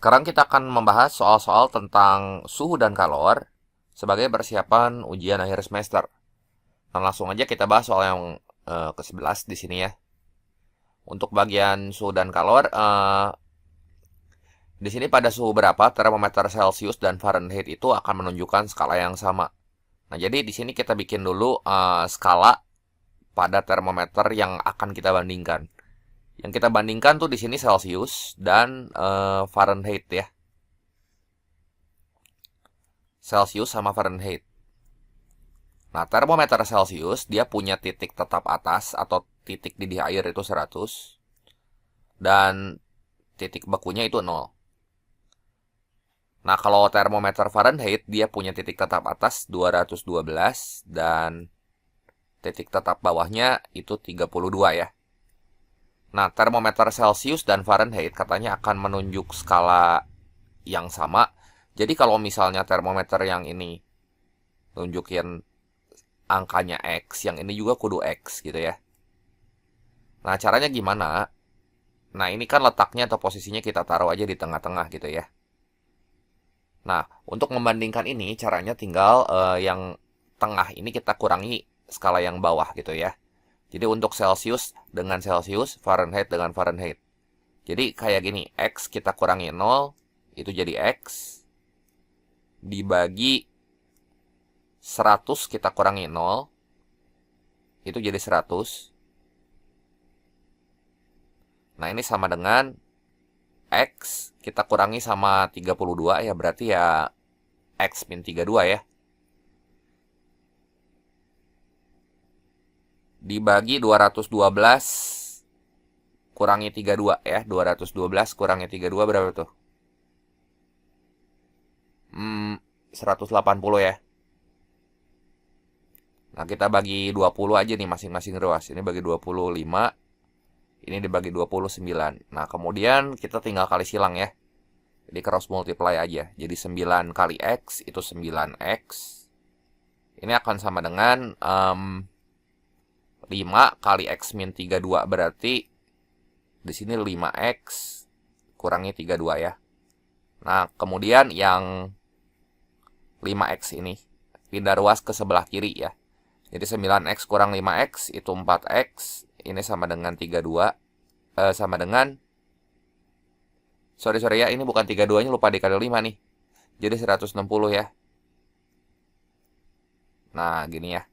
Sekarang kita akan membahas soal-soal tentang suhu dan kalor sebagai persiapan ujian akhir semester. Nah, langsung aja kita bahas soal yang ke-11 di sini ya. Untuk bagian suhu dan kalor, di sini pada suhu berapa termometer Celcius dan Fahrenheit itu akan menunjukkan skala yang sama. Nah, jadi di sini kita bikin dulu skala pada termometer yang akan kita bandingkan. Yang kita bandingkan tuh di sini Celcius dan Fahrenheit ya. Celcius sama Fahrenheit. Nah, termometer Celcius dia punya titik tetap atas atau titik didih air itu 100 dan titik bekunya itu 0. Nah, kalau termometer Fahrenheit dia punya titik tetap atas 212 dan titik tetap bawahnya itu 32 ya. Nah, termometer Celcius dan Fahrenheit katanya akan menunjuk skala yang sama. Jadi kalau misalnya termometer yang ini nunjukin angkanya X, yang ini juga kudu X gitu ya. Nah, caranya gimana? Nah, ini kan letaknya atau posisinya kita taruh aja di tengah-tengah gitu ya. Nah, untuk membandingkan ini caranya tinggal yang tengah ini kita kurangi skala yang bawah gitu ya. Jadi untuk Celcius dengan Celcius, Fahrenheit dengan Fahrenheit. Jadi kayak gini, X kita kurangi 0, itu jadi X. Dibagi 100 kita kurangi 0, itu jadi 100. Nah, ini sama dengan X kita kurangi sama 32 ya, berarti ya X min 32 ya. Dibagi 212 kurangi 32 ya. 212 kurangi 32 berapa tuh? 180 ya. Nah, kita bagi 20 aja nih masing-masing ruas. Ini bagi 25, ini dibagi 29. Nah, kemudian kita tinggal kali silang ya. Jadi cross multiply aja. Jadi 9 kali X itu 9X. Ini akan sama dengan 5 kali X min 32. Berarti di sini 5X kurangi 32 ya. Nah, kemudian yang 5X ini pindah ruas ke sebelah kiri ya. Jadi 9X kurang 5X itu 4X. Ini sama dengan 32. Sama dengan sorry ya, ini bukan 32 nya, lupa dikali 5 nih. Jadi 160 ya. Nah, gini ya.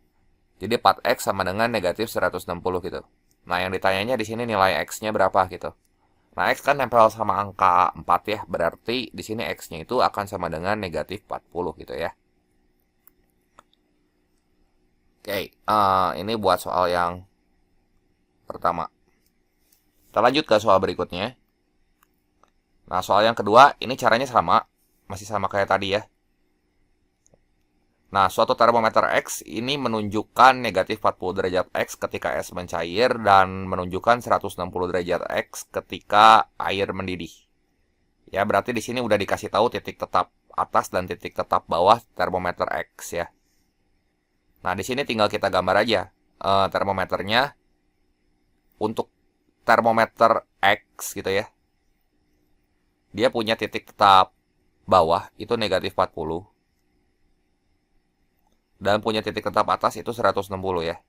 Jadi 4X sama dengan negatif 160 gitu. Nah, yang ditanyanya di sini nilai X-nya berapa gitu. Nah, X kan nempel sama angka 4 ya. Berarti di sini X-nya itu akan sama dengan negatif 40 gitu ya. Oke, ini buat soal yang pertama. Kita lanjut ke soal berikutnya. Nah, soal yang kedua, ini caranya sama. Masih sama kayak tadi ya. Nah, suatu termometer X ini menunjukkan negatif 40 derajat X ketika es mencair dan menunjukkan 160 derajat X ketika air mendidih. Ya, berarti di sini udah dikasih tahu titik tetap atas dan titik tetap bawah termometer X ya. Nah, di sini tinggal kita gambar aja termometernya untuk termometer X gitu ya. Dia punya titik tetap bawah itu negatif 40. Dan punya titik tetap atas itu 160 ya.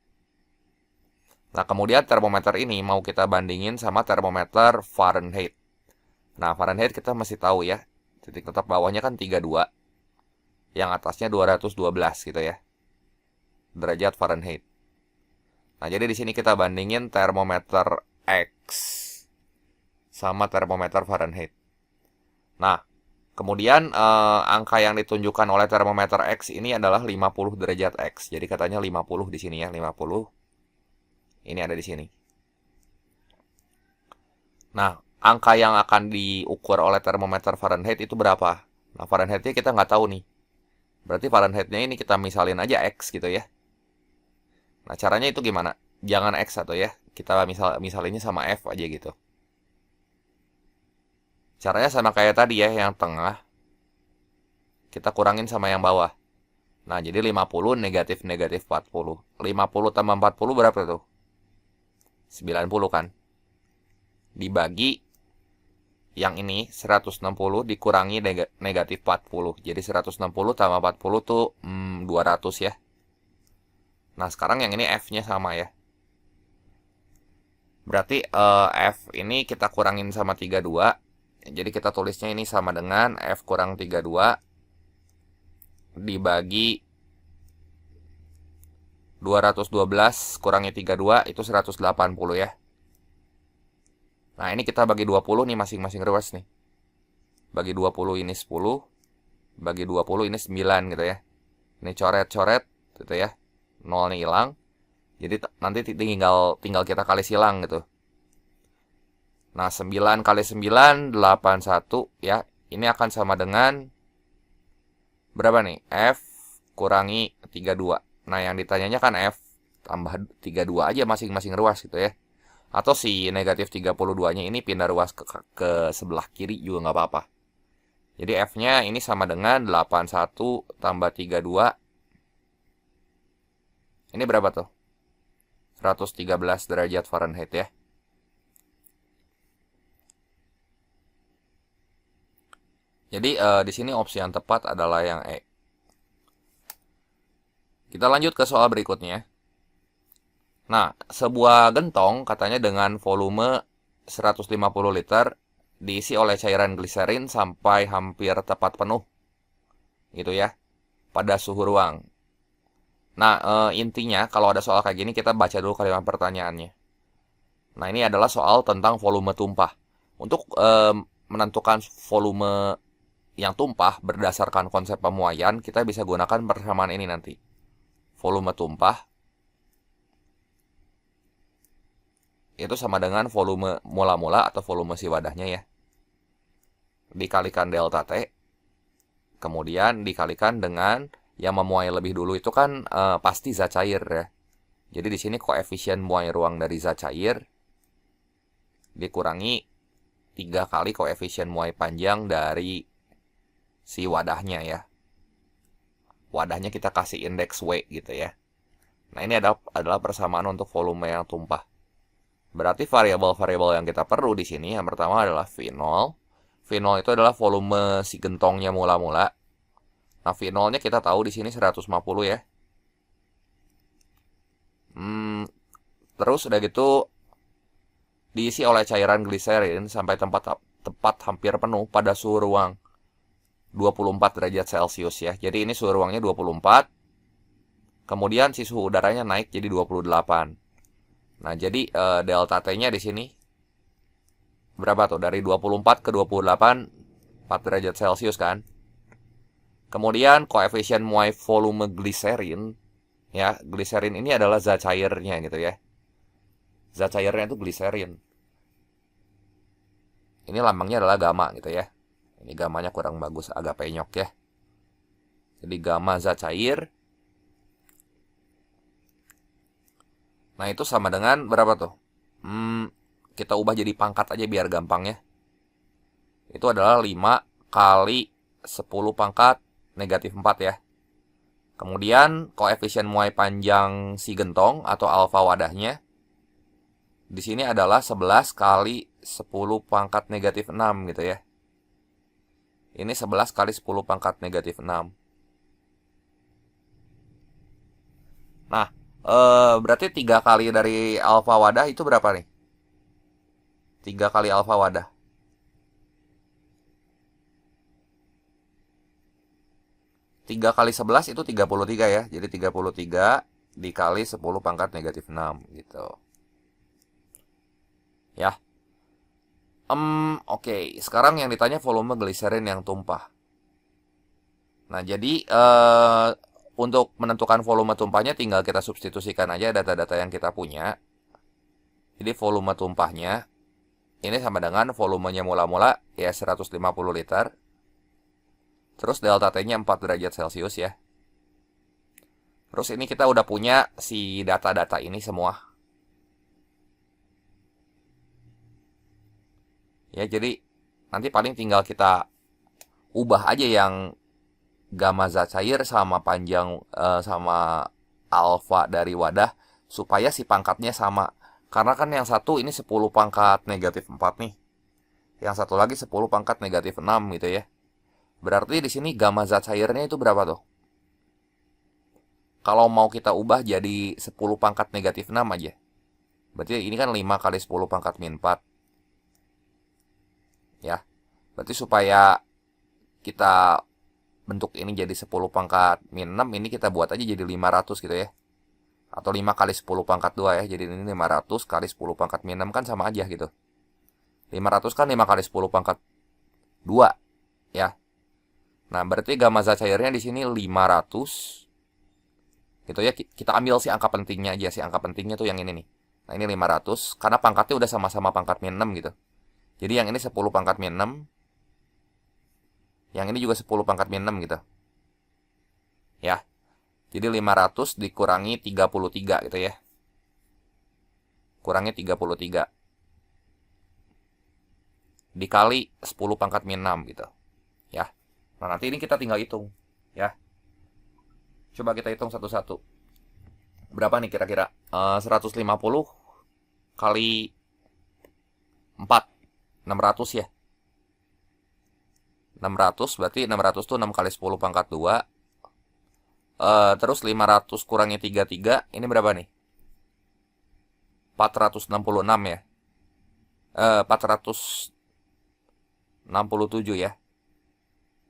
Nah, kemudian termometer ini mau kita bandingin sama termometer Fahrenheit. Nah, Fahrenheit kita masih tahu ya. Titik tetap bawahnya kan 32. Yang atasnya 212 gitu ya. Derajat Fahrenheit. Nah, jadi di sini kita bandingin termometer X sama termometer Fahrenheit. Nah, kemudian angka yang ditunjukkan oleh termometer X ini adalah 50 derajat X. Jadi katanya 50 di sini ya, 50. Ini ada di sini. Nah, angka yang akan diukur oleh termometer Fahrenheit itu berapa? Nah, Fahrenheitnya kita nggak tahu nih. Berarti Fahrenheitnya ini kita misalin aja X gitu ya. Nah, caranya itu gimana? Jangan X atau ya. Kita misalinnya sama F aja gitu. Caranya sama kayak tadi ya, yang tengah. Kita kurangin sama yang bawah. Nah, jadi 50 negatif 40. 50 tambah 40 berapa tuh? 90 kan? Dibagi yang ini 160 dikurangi negatif 40. Jadi 160 tambah 40 tuh 200 ya. Nah, sekarang yang ini F-nya sama ya. Berarti F ini kita kurangin sama 32. Jadi kita tulisnya ini sama dengan F kurang 32 dibagi 212 kurangi 32 itu 180 ya. Nah, ini kita bagi 20 nih masing-masing ruas nih. Bagi 20 ini 10, bagi 20 ini 9 gitu ya. Ini coret-coret gitu ya. 0 nih hilang. Jadi nanti tinggal kita kali silang gitu. Nah, 9 kali 9 81 ya. Ini akan sama dengan berapa nih? F kurangi 32. Nah, yang ditanyanya kan F tambah 32 aja masing-masing ruas gitu ya. Atau si negatif 32-nya ini pindah ruas ke sebelah kiri juga nggak apa-apa. Jadi F-nya ini sama dengan 81 tambah 32. Ini berapa tuh? 113 derajat Fahrenheit ya. Jadi di sini opsi yang tepat adalah yang E. Kita lanjut ke soal berikutnya. Nah, sebuah gentong katanya dengan volume 150 liter diisi oleh cairan gliserin sampai hampir tepat penuh. Gitu ya. Pada suhu ruang. Nah, intinya kalau ada soal kayak gini kita baca dulu kalimat pertanyaannya. Nah, ini adalah soal tentang volume tumpah. Untuk menentukan volume yang tumpah berdasarkan konsep pemuaian, kita bisa gunakan persamaan ini nanti. Volume tumpah itu sama dengan volume mula-mula atau volume si wadahnya ya. Dikalikan delta T. Kemudian dikalikan dengan yang memuai lebih dulu itu kan pasti zat cair ya. Jadi di sini koefisien muai ruang dari zat cair dikurangi 3 kali koefisien muai panjang dari si wadahnya ya. Wadahnya kita kasih indeks W gitu ya. Nah, ini adalah persamaan untuk volume yang tumpah. Berarti variabel-variabel yang kita perlu di sini yang pertama adalah V0. V0 itu adalah volume si gentongnya mula-mula. Nah, V0-nya kita tahu di sini 150 ya. Terus udah gitu diisi oleh cairan gliserin sampai tepat hampir penuh pada suhu ruang 24 derajat Celcius ya. Jadi ini suhu ruangnya 24. Kemudian si suhu udaranya naik jadi 28. Nah, jadi delta T-nya di sini berapa tuh? Dari 24 ke 28, 4 derajat Celcius kan. Kemudian koefisien muai volume gliserin ya, gliserin ini adalah zat cairnya gitu ya. Zat cairnya itu gliserin. Ini lambangnya adalah gamma gitu ya. Ini gamanya kurang bagus, agak penyok ya. Jadi gamma zat cair. Nah, itu sama dengan berapa tuh? Kita ubah jadi pangkat aja biar gampang ya. Itu adalah 5 kali 10 pangkat negatif 4 ya. Kemudian koefisien muai panjang si gentong atau alfa wadahnya di sini adalah 11 kali 10 pangkat negatif 6 gitu ya. Ini 11 kali 10 pangkat negatif 6. Nah, berarti 3 kali dari alfa wadah itu berapa nih? 3 kali alfa wadah. 3 kali 11 itu 33 ya. Jadi 33 dikali 10 pangkat negatif 6 gitu. Ya. Oke. Sekarang yang ditanya volume gliserin yang tumpah. Nah, jadi untuk menentukan volume tumpahnya tinggal kita substitusikan aja data-data yang kita punya. Jadi volume tumpahnya ini sama dengan volumenya mula-mula ya 150 liter. Terus delta T-nya 4 derajat Celcius ya. Terus ini kita udah punya si data-data ini semua. Ya, jadi nanti paling tinggal kita ubah aja yang gamma zat cair sama panjang sama alfa dari wadah supaya si pangkatnya sama. Karena kan yang satu ini 10 pangkat negatif 4 nih. Yang satu lagi 10 pangkat negatif 6 gitu ya. Berarti di sini gamma zat cairnya itu berapa tuh? Kalau mau kita ubah jadi 10 pangkat negatif 6 aja. Berarti ini kan 5 kali 10 pangkat min 4. Ya. Berarti supaya kita bentuk ini jadi 10 pangkat min 6, ini kita buat aja jadi 500 gitu ya. Atau 5 kali 10 pangkat 2 ya. Jadi ini 500 kali 10 pangkat min 6 kan sama aja gitu. 500 kan 5 kali 10 pangkat 2 ya. Nah, berarti gamma zat cairnya di sini 500. Gitu ya, kita ambil si angka pentingnya aja. Si angka pentingnya tuh yang ini nih. Nah, ini 500 karena pangkatnya udah sama-sama pangkat min 6 gitu. Jadi yang ini 10 pangkat min 6. Yang ini juga 10 pangkat min 6 gitu. Ya. Jadi 500 dikurangi 33 gitu ya. Kurangi 33. Dikali 10 pangkat min 6 gitu. Ya. Nah, nanti ini kita tinggal hitung. Ya. Coba kita hitung satu-satu. Berapa nih kira-kira? 150 kali 4. 600 ya. 600 berarti 600 tuh 6 kali 10 pangkat 2. Terus 500 kurangi 33. Ini berapa nih? 466 ya. 467 ya.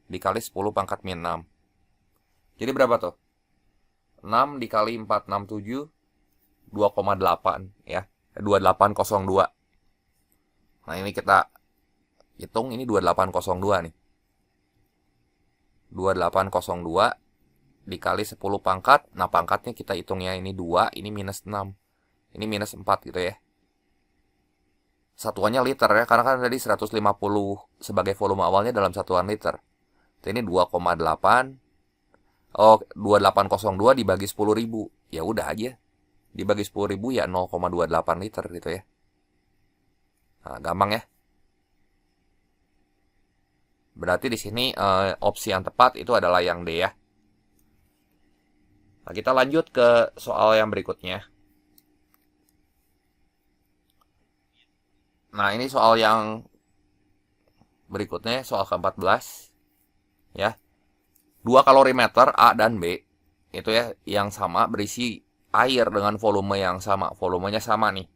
Dikali 10 pangkat min 6. Jadi berapa tuh? 6 dikali 467 2,8 ya. 2802. Nah, ini kita hitung, ini 2802 nih. 2802 dikali 10 pangkat. Nah, pangkatnya kita hitungnya ini 2, ini minus 6. Ini minus 4 gitu ya. Satuannya liter ya, karena kan tadi 150 sebagai volume awalnya dalam satuan liter. Ini 2,8. Oh, 2802 dibagi 10.000. Ya udah aja. Dibagi 10.000 ya 0,28 liter gitu ya. Nah, gampang ya. Berarti di sini opsi yang tepat itu adalah yang D ya. Nah, kita lanjut ke soal yang berikutnya. Nah, ini soal yang berikutnya, soal ke-14 ya. 2 kalorimeter A dan B itu ya yang sama berisi air dengan volume yang sama. Volumenya sama nih.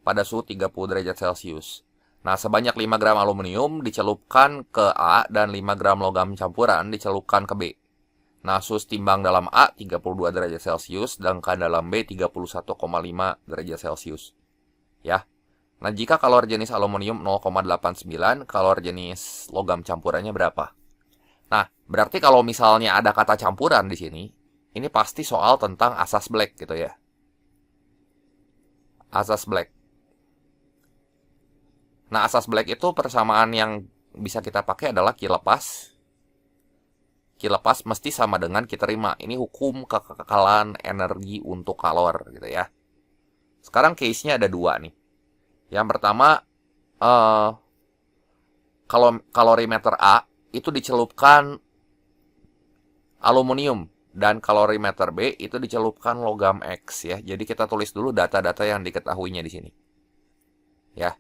Pada suhu 30 derajat Celcius. Nah, sebanyak 5 gram aluminium dicelupkan ke A dan 5 gram logam campuran dicelupkan ke B. Nah, suhu timbang dalam A 32 derajat Celcius, sedangkan dalam B 31,5 derajat Celcius. Ya. Nah, jika kalori jenis aluminium 0,89, kalori jenis logam campurannya berapa? Nah, berarti kalau misalnya ada kata campuran di sini, ini pasti soal tentang asas Black gitu ya. Asas Black. Nah, asas Black itu persamaan yang bisa kita pakai adalah Q lepas. Q lepas mesti sama dengan Q terima. Ini hukum kekekalan energi untuk kalor gitu ya. Sekarang case-nya ada 2 nih. Yang pertama, kalorimeter A itu dicelupkan aluminium dan kalorimeter B itu dicelupkan logam X ya. Jadi kita tulis dulu data-data yang diketahuinya di sini. Ya.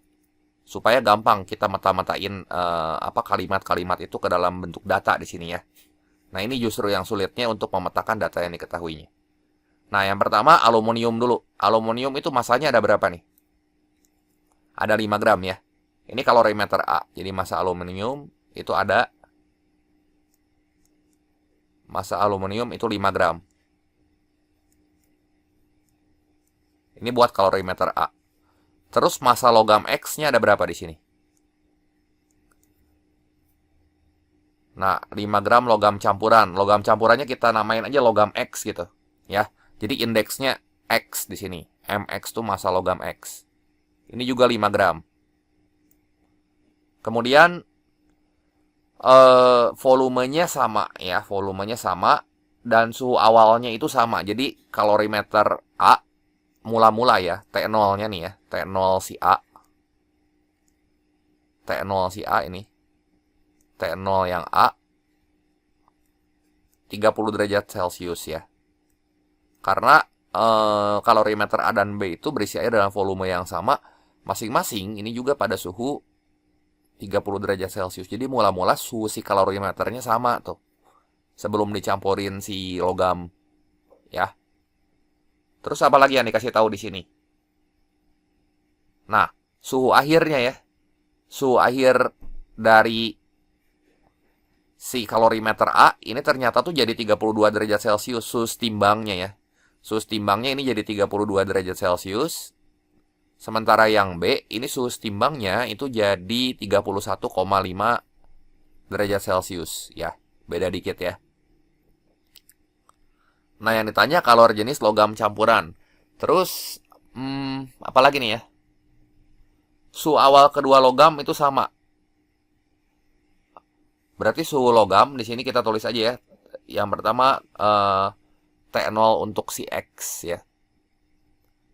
Supaya gampang kita mata-matain kalimat-kalimat itu ke dalam bentuk data di sini ya. Nah, ini justru yang sulitnya untuk memetakan data yang diketahuinya. Nah, yang pertama aluminium dulu. Aluminium itu masanya ada berapa nih? Ada 5 gram ya. Ini kalorimeter A. Jadi massa aluminium itu ada, massa aluminium itu 5 gram. Ini buat kalorimeter A. Terus massa logam X-nya ada berapa di sini? Nah, 5 gram logam campuran. Logam campurannya kita namain aja logam X gitu. Ya. Jadi indeksnya X di sini. MX itu massa logam X. Ini juga 5 gram. Kemudian volumenya sama ya, volumenya sama dan suhu awalnya itu sama. Jadi kalorimeter A mula-mula ya, T0-nya nih ya, T0 si A. T0 si A ini. T0 yang A 30 derajat Celcius ya. Karena kalorimeter A dan B itu berisi air dalam volume yang sama masing-masing, ini juga pada suhu 30 derajat Celcius. Jadi mula-mula suhu si kalorimeternya sama tuh. Sebelum dicampurin si logam. Ya. Terus apa lagi yang dikasih tahu di sini? Nah, suhu akhirnya ya. Suhu akhir dari si kalorimeter A ini ternyata tuh jadi 32 derajat Celcius suhu timbangnya ya. Suhu timbangnya ini jadi 32 derajat Celcius. Sementara yang B ini suhu timbangnya itu jadi 31,5 derajat Celcius ya. Beda dikit ya. Nah, yang ditanya kalor jenis logam campuran. Terus apa lagi nih ya? Suhu awal kedua logam itu sama. Berarti suhu logam di sini kita tulis aja ya. Yang pertama T0 untuk si X ya.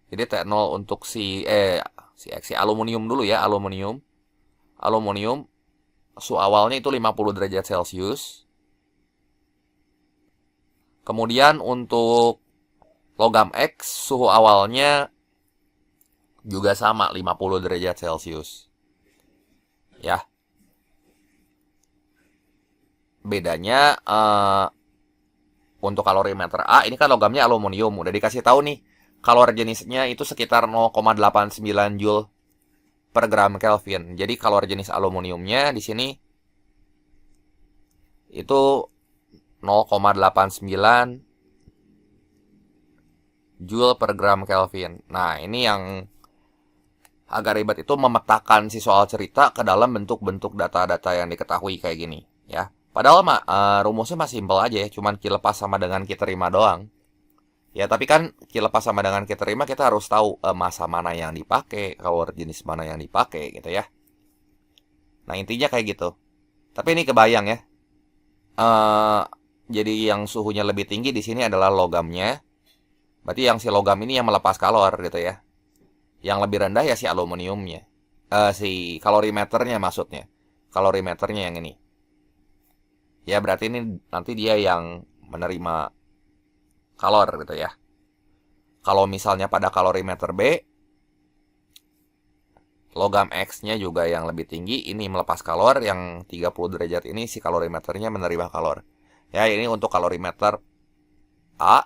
Jadi T0 untuk si X, si aluminium dulu ya, aluminium. Aluminium suhu awalnya itu 50 derajat Celcius. Kemudian untuk logam X suhu awalnya juga sama 50 derajat Celcius. Ya. Bedanya untuk kalorimeter A ini kan logamnya aluminium. Udah dikasih tahu nih. Kalor jenisnya itu sekitar 0,89 Joule per gram Kelvin. Jadi kalor jenis aluminiumnya di sini itu 0,89 Joule per gram Kelvin. Nah, ini yang agak ribet itu memetakan si soal cerita ke dalam bentuk-bentuk data-data yang diketahui kayak gini, ya. Padahal rumusnya masih simpel aja ya, cuman Q lepas sama dengan Q terima doang. Ya, tapi kan Q lepas sama dengan Q terima kita harus tahu masa mana yang dipakai, kalor jenis mana yang dipakai gitu ya. Nah, intinya kayak gitu. Tapi ini kebayang ya. Jadi yang suhunya lebih tinggi di sini adalah logamnya. Berarti yang si logam ini yang melepas kalor gitu ya. Yang lebih rendah ya si aluminiumnya. Si kalorimeternya maksudnya. Kalorimeternya yang ini. Ya berarti ini nanti dia yang menerima kalor gitu ya. Kalau misalnya pada kalorimeter B, logam X-nya juga yang lebih tinggi. Ini melepas kalor, yang 30 derajat ini si kalorimeternya menerima kalor. Ya, ini untuk kalorimeter A.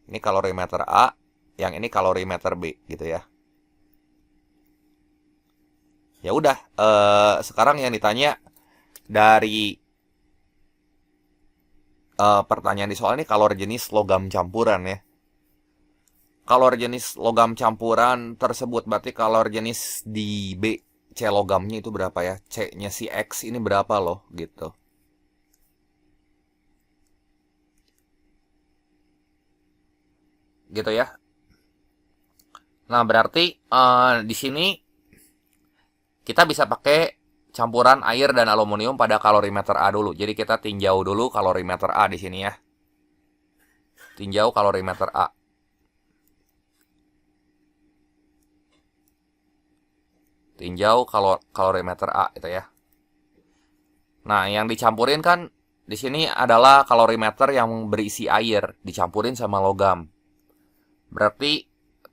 Ini kalorimeter A, yang ini kalorimeter B gitu ya. Ya udah, sekarang yang ditanya dari pertanyaan di soal ini kalor jenis logam campuran ya. Kalor jenis logam campuran tersebut berarti kalor jenis di B. C logamnya itu berapa ya? C-nya si X ini berapa loh gitu. Gitu ya. Nah, berarti di sini kita bisa pakai campuran air dan aluminium pada kalorimeter A dulu. Jadi kita tinjau dulu kalorimeter A di sini ya. Tinjau kalorimeter A. Tinjau kalorimeter A itu ya. Nah, yang dicampurin kan di sini adalah kalorimeter yang berisi air dicampurin sama logam. Berarti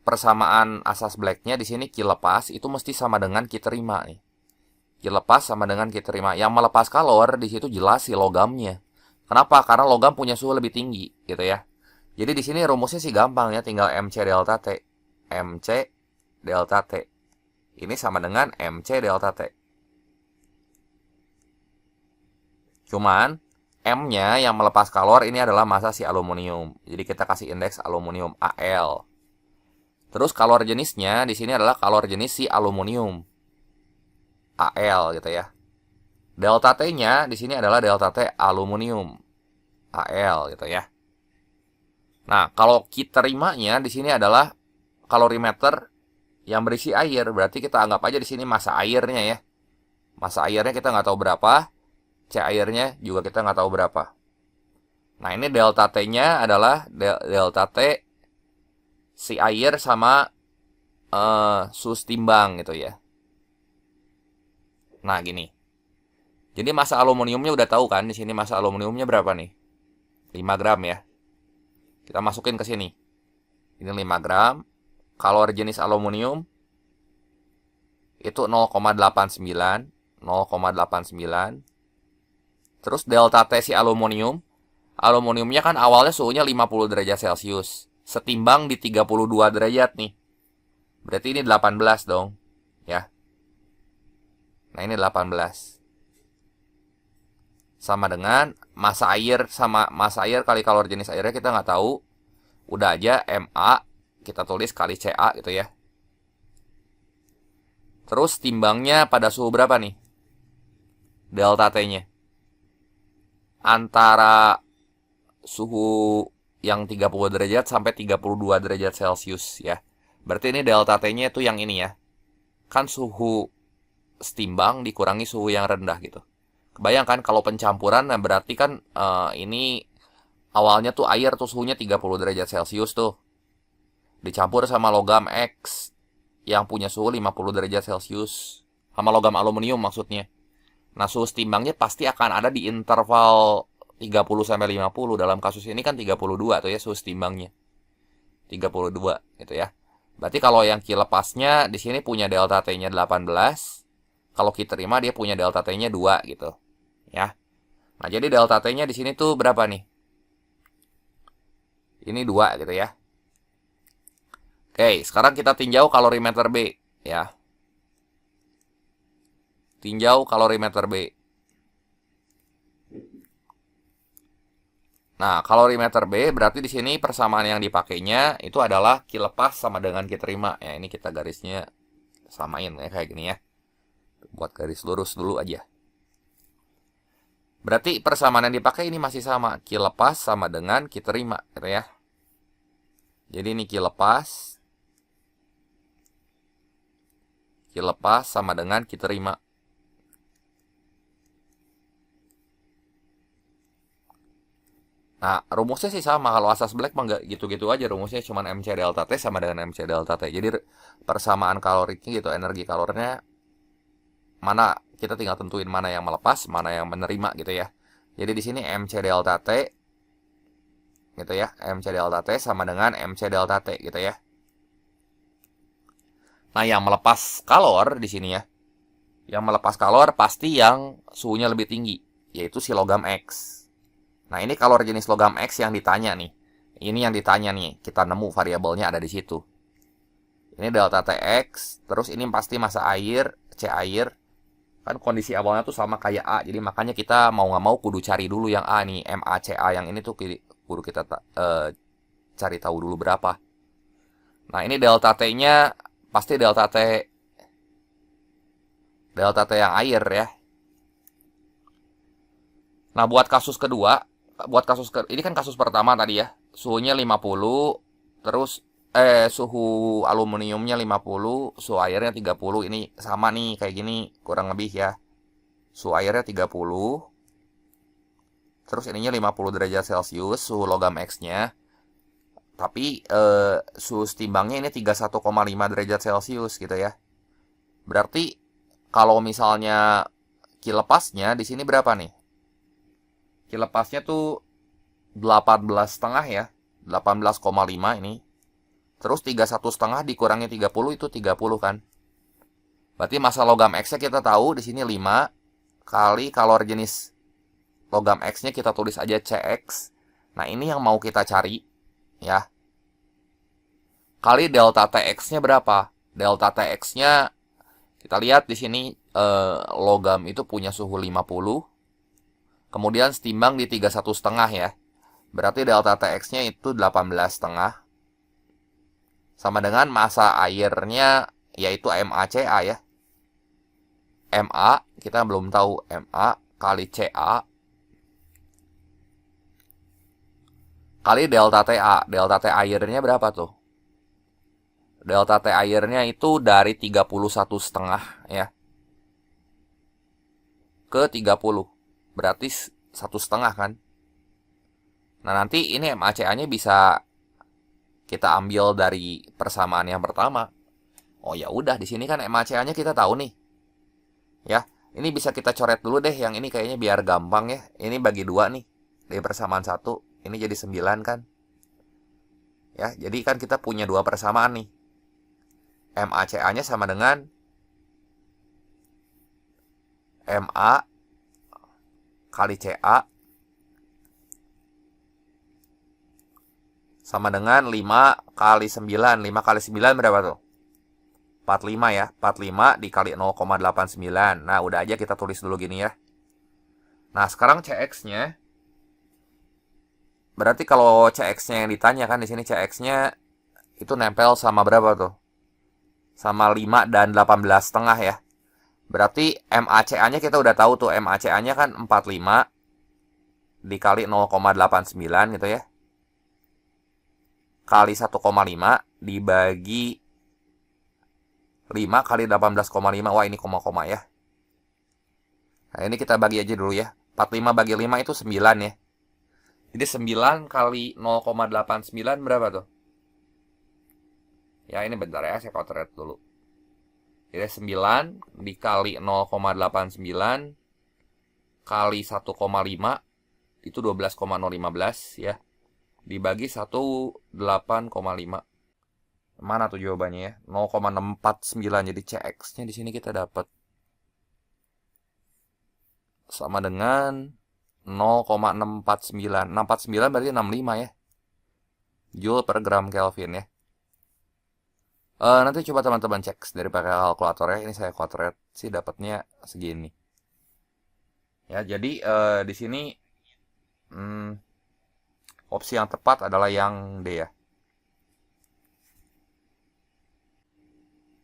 persamaan asas blacknya di sini Q lepas itu mesti sama dengan Q terima nih. Q lepas sama dengan Q terima. Yang melepas kalor di situ jelas si logamnya. Kenapa? Karena logam punya suhu lebih tinggi gitu ya. Jadi di sini rumusnya sih gampang ya, tinggal MC delta T. MC delta T. Ini sama dengan MC delta T. Cuman M-nya yang melepas kalor ini adalah massa si aluminium. Jadi kita kasih indeks aluminium Al. Terus kalor jenisnya di sini adalah kalor jenis si aluminium Al gitu ya. Delta T-nya di sini adalah delta T aluminium Al gitu ya. Nah, kalau kita terimanya di sini adalah kalorimeter yang berisi air, berarti kita anggap aja di sini massa airnya ya. Massa airnya kita nggak tahu berapa, C airnya juga kita nggak tahu berapa. Nah, ini delta T-nya adalah delta T si air sama suhu timbang gitu ya. Nah, gini. Jadi massa aluminiumnya udah tahu kan, di sini massa aluminiumnya berapa nih? 5 gram ya. Kita masukin ke sini. Ini 5 gram. Kalor jenis aluminium itu 0,89. 0,89. Terus delta T si aluminium. Aluminiumnya kan awalnya suhunya 50 derajat Celcius. Setimbang di 32 derajat nih. Berarti ini 18 dong. Ya. Nah ini 18. Sama dengan massa air kali kalori jenis airnya kita nggak tahu. Udah aja MA kita tulis kali CA gitu ya. Terus timbangnya pada suhu berapa nih? Delta T-nya. Antara suhu yang 30 derajat sampai 32 derajat Celcius ya. Berarti ini delta T-nya itu yang ini ya. Kan suhu setimbang dikurangi suhu yang rendah gitu. Kebayangkan kalau pencampuran, nah berarti kan ini awalnya tuh air tuh suhunya 30 derajat Celcius tuh. Dicampur sama logam X yang punya suhu 50 derajat Celcius. Sama logam aluminium maksudnya. Nah suhu setimbangnya pasti akan ada di interval 30-50. Dalam kasus ini kan 32 tuh ya suhu setimbangnya. 32 gitu ya. Berarti kalau yang Q lepasnya di sini punya delta T-nya 18. Kalau Q terima dia punya delta T-nya 2 gitu. Ya. Nah, jadi delta T-nya di sini tuh berapa nih? Ini 2 gitu ya. Oke, sekarang kita tinjau kalorimeter B ya. Tinjau kalorimeter B. Nah, kalorimeter B berarti di sini persamaan yang dipakainya itu adalah Q lepas sama dengan Q terima. Ya, ini kita garisnya samain ya kayak gini ya. Buat garis lurus dulu aja. Berarti persamaan yang dipakai ini masih sama. Q lepas sama dengan Q terima gitu ya. Jadi ini Q lepas. Q lepas sama dengan Q terima. Nah, rumusnya sih sama. Kalau asas black mah nggak gitu-gitu aja. Rumusnya cuma MC delta T sama dengan MC delta T. Jadi persamaan kaloriknya gitu, energi kalorinya mana kita tinggal tentuin mana yang melepas, mana yang menerima gitu ya. Jadi di sini MC delta T gitu ya. MC delta T sama dengan MC delta T gitu ya. Nah, yang melepas kalor di sini ya. Yang melepas kalor pasti yang suhunya lebih tinggi, yaitu si logam X. Nah, ini kalori jenis logam X yang ditanya nih. Ini yang ditanya nih. Kita nemu variabelnya ada di situ. Ini delta TX. Terus ini pasti massa air, C air. Kan kondisi awalnya tuh sama kayak A. Jadi makanya kita mau nggak mau kudu cari dulu yang A nih. MACA yang ini tuh kudu kita cari tahu dulu berapa. Nah, ini delta T-nya pasti delta T. Delta T yang air ya. Nah, buat kasus kedua, ini kan kasus pertama tadi ya. Suhunya 50, terus suhu aluminiumnya 50, suhu airnya 30. Ini sama nih kayak gini, kurang lebih ya. Suhu airnya 30. Terus ininya 50 derajat Celcius, suhu logam X-nya. Tapi suhu setimbangnya ini 31,5 derajat Celcius gitu ya. Berarti kalau misalnya Q lepasnya di sini berapa nih? Q lepasnya tuh 18,5 ya. 18,5 ini. Terus 31,5 dikurangi 30 itu 30 kan. Berarti massa logam X-nya kita tahu di sini 5 kali kalori jenis logam X-nya kita tulis aja CX. Nah, ini yang mau kita cari ya. Kali delta TX-nya berapa? Delta TX-nya kita lihat di sini logam itu punya suhu 50. Kemudian setimbang di 31,5 ya. Berarti delta TX-nya itu 18,5. Sama dengan massa airnya yaitu MACA ya. MA kita belum tahu, MA kali CA kali delta TA. Delta T airnya berapa tuh? Delta T airnya itu dari 31,5 ya ke 30. Berarti 1,5 kan. Nah, nanti ini MACA-nya bisa kita ambil dari persamaan yang pertama. Oh ya udah, di sini kan MACA-nya kita tahu nih. Ya, ini bisa kita coret dulu deh. Yang ini kayaknya biar gampang ya. Ini bagi 2 nih. Dari persamaan 1, ini jadi 9 kan. Ya, jadi kan kita punya 2 persamaan nih. MACA-nya sama dengan MA kali CA sama dengan 5 kali 9. 5 kali 9 berapa tuh? 45 ya. 45 dikali 0,89. Nah, udah aja kita tulis dulu gini ya. Nah, sekarang CX-nya. Berarti kalau CX-nya yang ditanya kan di sini CX-nya itu nempel sama berapa tuh? Sama 5 dan 18 setengah ya. Berarti MACA-nya kita udah tahu tuh. MACA-nya kan 45 dikali 0,89 gitu ya. Kali 1,5 dibagi 5 kali 18,5. Wah, ini koma-koma ya. Nah, ini kita bagi aja dulu ya. 45 bagi 5 itu 9 ya. Jadi 9 kali 0,89 berapa tuh? Ya, ini bentar ya, saya coret dulu. Jadi 9 dikali 0,89 kali 1,5 itu 12,015 ya. Dibagi 18,5. Mana tuh jawabannya ya? 0,649. Jadi CX-nya di sini kita dapat sama dengan 0,649. 649 berarti 65 ya. Joule per gram Kelvin ya. Nanti coba teman-teman cek dari pakai kalkulator ya. Ini saya coret sih dapatnya segini. Ya, jadi di sini opsi yang tepat adalah yang D ya.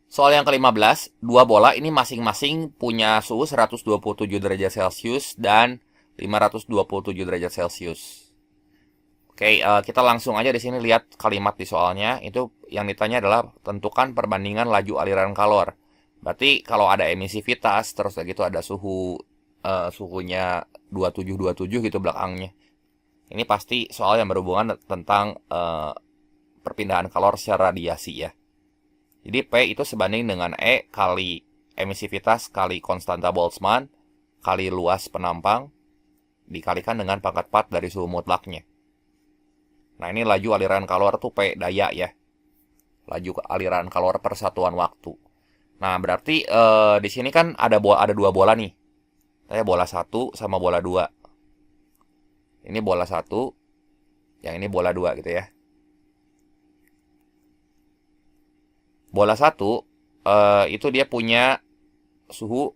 Soal yang ke-15, dua bola ini masing-masing punya suhu 127 derajat Celcius dan 527 derajat Celcius. Oke, kita langsung aja di sini lihat kalimat di soalnya. Itu yang ditanya adalah tentukan perbandingan laju aliran kalor. Berarti kalau ada emisivitas, terus gitu ada suhunya 2727 gitu belakangnya. Ini pasti soal yang berhubungan tentang perpindahan kalor secara radiasi ya. Jadi P itu sebanding dengan E kali emisivitas kali konstanta Boltzmann kali luas penampang dikalikan dengan pangkat 4 dari suhu mutlaknya. Nah, ini laju aliran kalor tuh P daya ya. Laju aliran kalor per satuan waktu. Nah, berarti di sini kan ada dua bola nih. Saya bola 1 sama bola 2. Ini bola 1, yang ini bola 2 gitu ya. Bola 1 itu dia punya suhu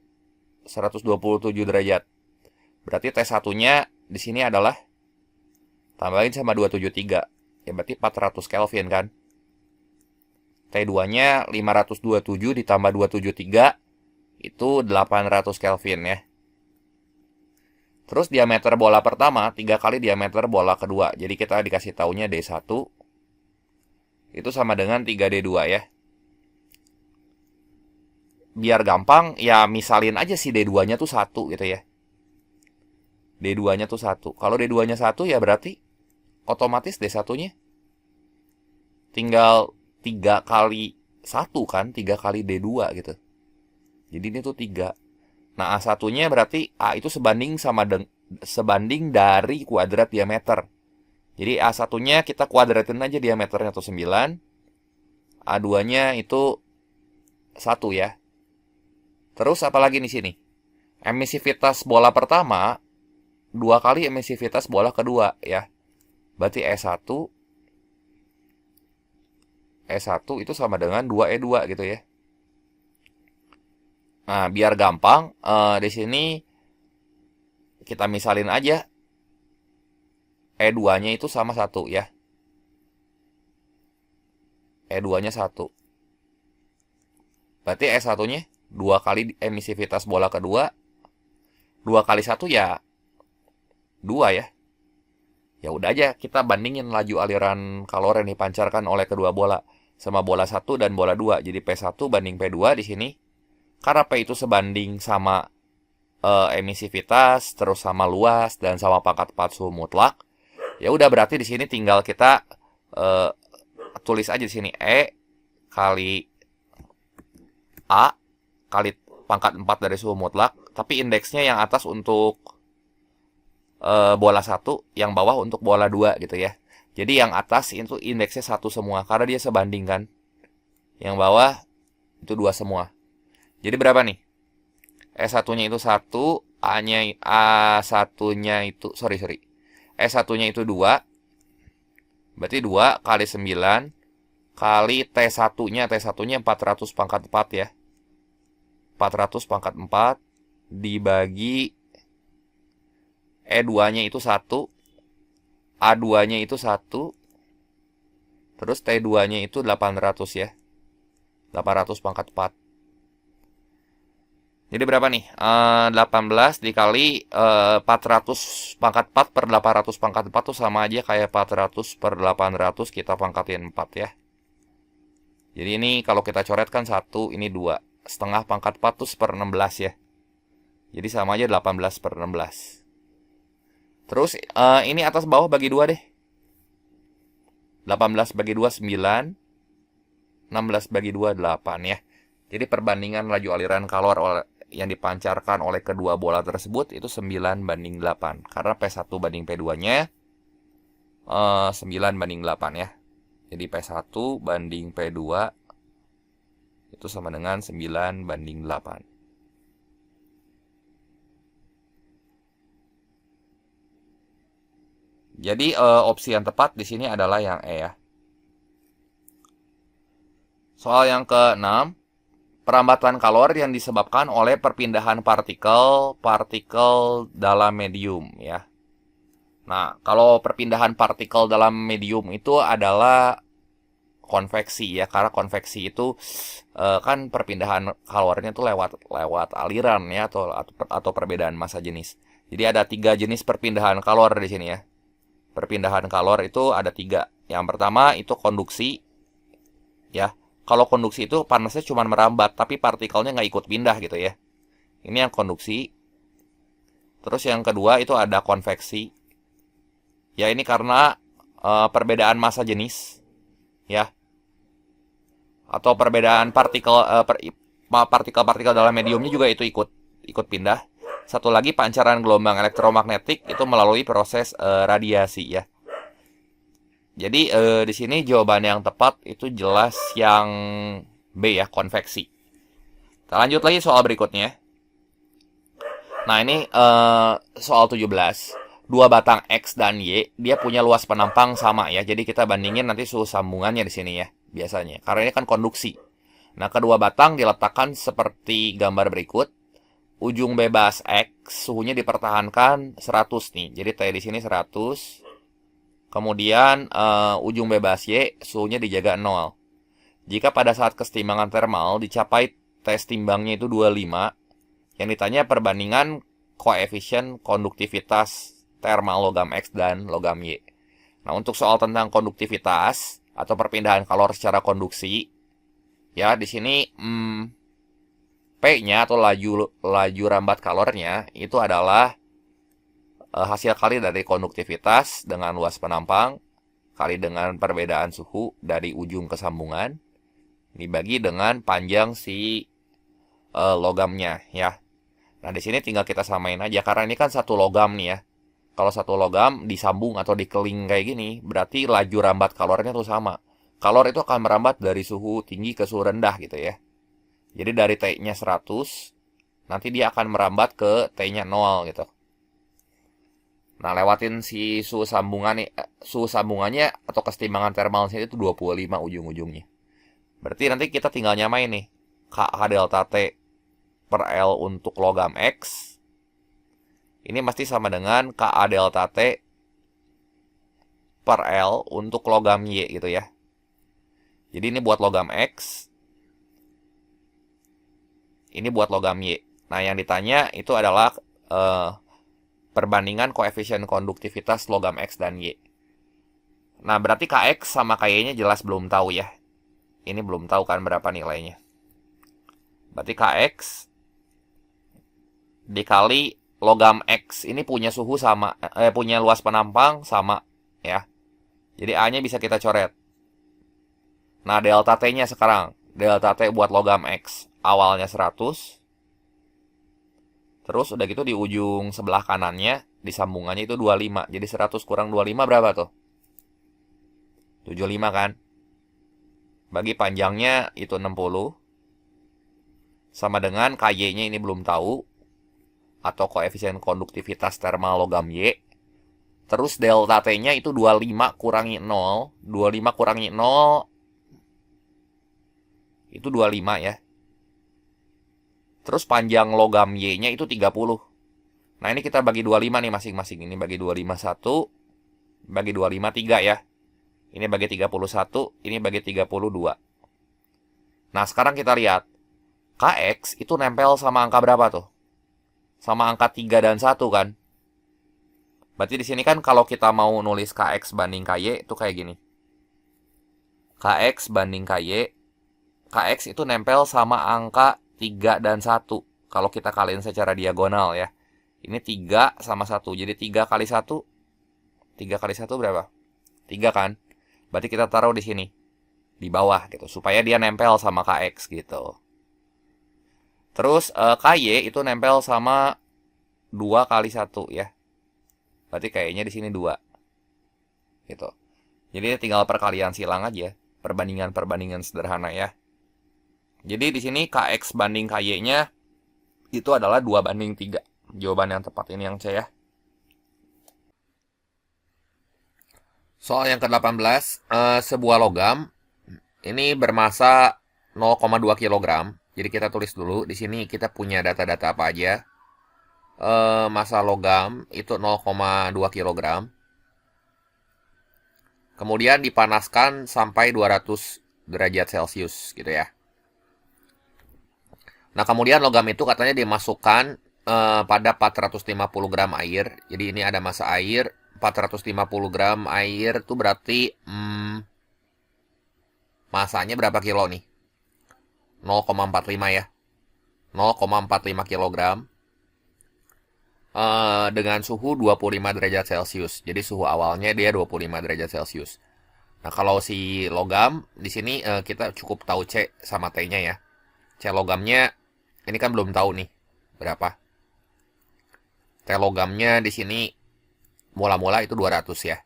127 derajat. Berarti T1-nya di sini adalah tambahin sama 273. Ya berarti 400 Kelvin kan. T2-nya 527 ditambah 273 itu 800 Kelvin ya. Terus diameter bola pertama 3 kali diameter bola kedua. Jadi kita dikasih taunya D1 itu sama dengan 3D2 ya. Biar gampang ya misalin aja si D2-nya tuh 1 gitu ya. D2-nya tuh 1. Kalau D2-nya 1 ya berarti otomatis D1-nya tinggal 3 kali 1 kan, 3 kali D2 gitu. Jadi ini tuh 3. Nah, A1-nya berarti A itu sebanding dari kuadrat diameter. Jadi A1-nya kita kuadratin aja diameternya tuh 9. A2-nya itu 1 ya. Terus apalagi di sini? Emisivitas bola pertama 2 kali emisivitas bola kedua ya. Berarti E1 itu sama dengan 2E2 gitu ya. Nah, biar gampang, di sini kita misalin aja E2-nya itu sama 1 ya. E2-nya 1. Berarti E1-nya 2 kali emisivitas bola kedua. 2 kali 1 ya 2 ya. Ya udah aja kita bandingin laju aliran kalor yang dipancarkan oleh kedua bola sama bola 1 dan bola 2. Jadi P1 banding P2 di sini. Karena P itu sebanding sama emisivitas, terus sama luas dan sama pangkat 4 suhu mutlak. Ya udah berarti di sini tinggal kita tulis aja di sini E kali A kali pangkat 4 dari suhu mutlak, tapi indeksnya yang atas untuk bola 1, yang bawah untuk bola 2 gitu ya. Jadi yang atas itu indeksnya 1 semua karena dia sebanding kan. Yang bawah itu 2 semua. Jadi berapa nih? E1-nya itu 1, A1-nya itu, E1-nya itu 2, berarti 2 kali 9, kali T1-nya, T1-nya 400 pangkat 4 ya. 400 pangkat 4, dibagi E2-nya itu 1, A2-nya itu 1, terus T2-nya itu 800 ya. 800 pangkat 4. Jadi berapa nih? 18 dikali 400 pangkat 4 per 800 pangkat 4 tuh sama aja kayak 400 per 800 kita pangkatin 4 ya. Jadi ini kalau kita coret kan 1, ini 2. Setengah pangkat 4 tuh per 16 ya. Jadi sama aja 18 per 16. Terus ini atas bawah bagi 2 deh. 18 bagi 2, 9. 16 bagi 2, 8 ya. Jadi perbandingan laju aliran kalor yang dipancarkan oleh kedua bola tersebut itu 9 banding 8. Karena P1 banding P2-nya 9 banding 8 ya. Jadi P1 banding P2 itu sama dengan 9 banding 8. Jadi opsi yang tepat di sini adalah yang E ya. Soal yang ke-6, perambatan kalor yang disebabkan oleh perpindahan partikel dalam medium ya. Nah, kalau perpindahan partikel dalam medium itu adalah konveksi ya, karena konveksi itu kan perpindahan kalornya itu lewat aliran ya atau perbedaan massa jenis. Jadi ada 3 jenis perpindahan kalor di sini ya. Perpindahan kalor itu ada 3. Yang pertama itu konduksi ya. Kalau konduksi itu panasnya cuma merambat, tapi partikelnya nggak ikut pindah gitu ya. Ini yang konduksi. Terus yang kedua itu ada konveksi. Ya ini karena perbedaan massa jenis, ya. Atau perbedaan partikel dalam mediumnya juga itu ikut pindah. Satu lagi pancaran gelombang elektromagnetik itu melalui proses radiasi ya. Jadi di sini jawaban yang tepat itu jelas yang B ya, konveksi. Kita lanjut lagi soal berikutnya. Nah ini soal 17. Dua batang X dan Y, dia punya luas penampang sama ya. Jadi kita bandingin nanti suhu sambungannya di sini ya, biasanya. Karena ini kan konduksi. Nah, kedua batang diletakkan seperti gambar berikut. Ujung bebas X, suhunya dipertahankan 100 nih. Jadi T di sini 100. Kemudian ujung bebas Y, suhunya dijaga 0. Jika pada saat kesetimbangan termal dicapai T timbangnya itu 25, yang ditanya perbandingan koefisien konduktivitas termal logam X dan logam Y. Nah, untuk soal tentang konduktivitas atau perpindahan kalor secara konduksi, ya di sini P-nya atau laju rambat kalornya itu adalah hasil kali dari konduktivitas dengan luas penampang kali dengan perbedaan suhu dari ujung ke sambungan dibagi dengan panjang si logamnya ya. Nah, di sini tinggal kita samain aja karena ini kan satu logam nih ya. Kalau satu logam disambung atau dikeling kayak gini, berarti laju rambat kalornya tuh sama. Kalor itu akan merambat dari suhu tinggi ke suhu rendah gitu ya. Jadi dari T-nya 100, nanti dia akan merambat ke T-nya 0 gitu. Nah, lewatin si suhu sambungannya atau kesetimbangan termalnya itu 25 ujung-ujungnya. Berarti nanti kita tinggal nyamain nih. KH delta T per L untuk logam X. Ini pasti sama dengan KA delta T per L untuk logam Y gitu ya. Jadi ini buat logam X. Ini buat logam Y. Nah, yang ditanya itu adalah perbandingan koefisien konduktivitas logam X dan Y. Nah, berarti KX sama KY-nya jelas belum tahu ya. Ini belum tahu kan berapa nilainya. Berarti KX dikali logam X ini punya suhu sama, punya luas penampang sama ya. Jadi A-nya bisa kita coret. Nah, delta T-nya sekarang. Delta T buat logam X awalnya 100. Terus udah gitu di ujung sebelah kanannya, di sambungannya itu 25. Jadi 100 kurang 25 berapa tuh? 75 kan? Bagi panjangnya itu 60. sama dengan KY-nya ini belum tahu, atau koefisien konduktivitas termal logam Y. Terus delta T-nya itu 25 kurangi 0. 25 kurangi 0 itu 25 ya. Terus panjang logam Y-nya itu 30. Nah, ini kita bagi 25 nih masing-masing. Ini bagi 25 1, bagi 25 3 ya. Ini bagi 31, ini bagi 32. Nah, sekarang kita lihat. Kx itu nempel sama angka berapa tuh? Sama angka 3 dan 1 kan? Berarti di sini kan kalau kita mau nulis Kx banding Ky itu kayak gini. Kx banding Ky, Kx itu nempel sama angka 3 dan 1. Kalau kita kaliin secara diagonal ya. Ini 3 sama 1. Jadi 3 kali 1. 3 kali 1 berapa? 3 kan? Berarti kita taruh di sini. Di bawah gitu. Supaya dia nempel sama Kx gitu. Terus Ky itu nempel sama 2 kali 1 ya. Berarti kayaknya di sini 2. Gitu. Jadi tinggal perkalian silang aja. Perbandingan-perbandingan sederhana ya. Jadi di sini Kx banding Ky-nya itu adalah 2 banding 3. Jawaban yang tepat ini yang C ya. Soal yang ke-18, sebuah logam ini bermasa 0,2 kg. Jadi kita tulis dulu. Di sini kita punya data-data apa aja. Massa logam itu 0,2 kg. Kemudian dipanaskan sampai 200 derajat Celcius gitu ya. Nah, kemudian logam itu katanya dimasukkan pada 450 gram air. Jadi ini ada massa air 450 gram air itu berarti masanya berapa kilo nih? 0,45 ya. 0,45 kg dengan suhu 25 derajat Celcius. Jadi suhu awalnya dia 25 derajat Celcius. Nah, kalau si logam di sini kita cukup tahu C sama T-nya ya. C logamnya ini kan belum tahu nih berapa. T logamnya di sini mula-mula itu 200 ya.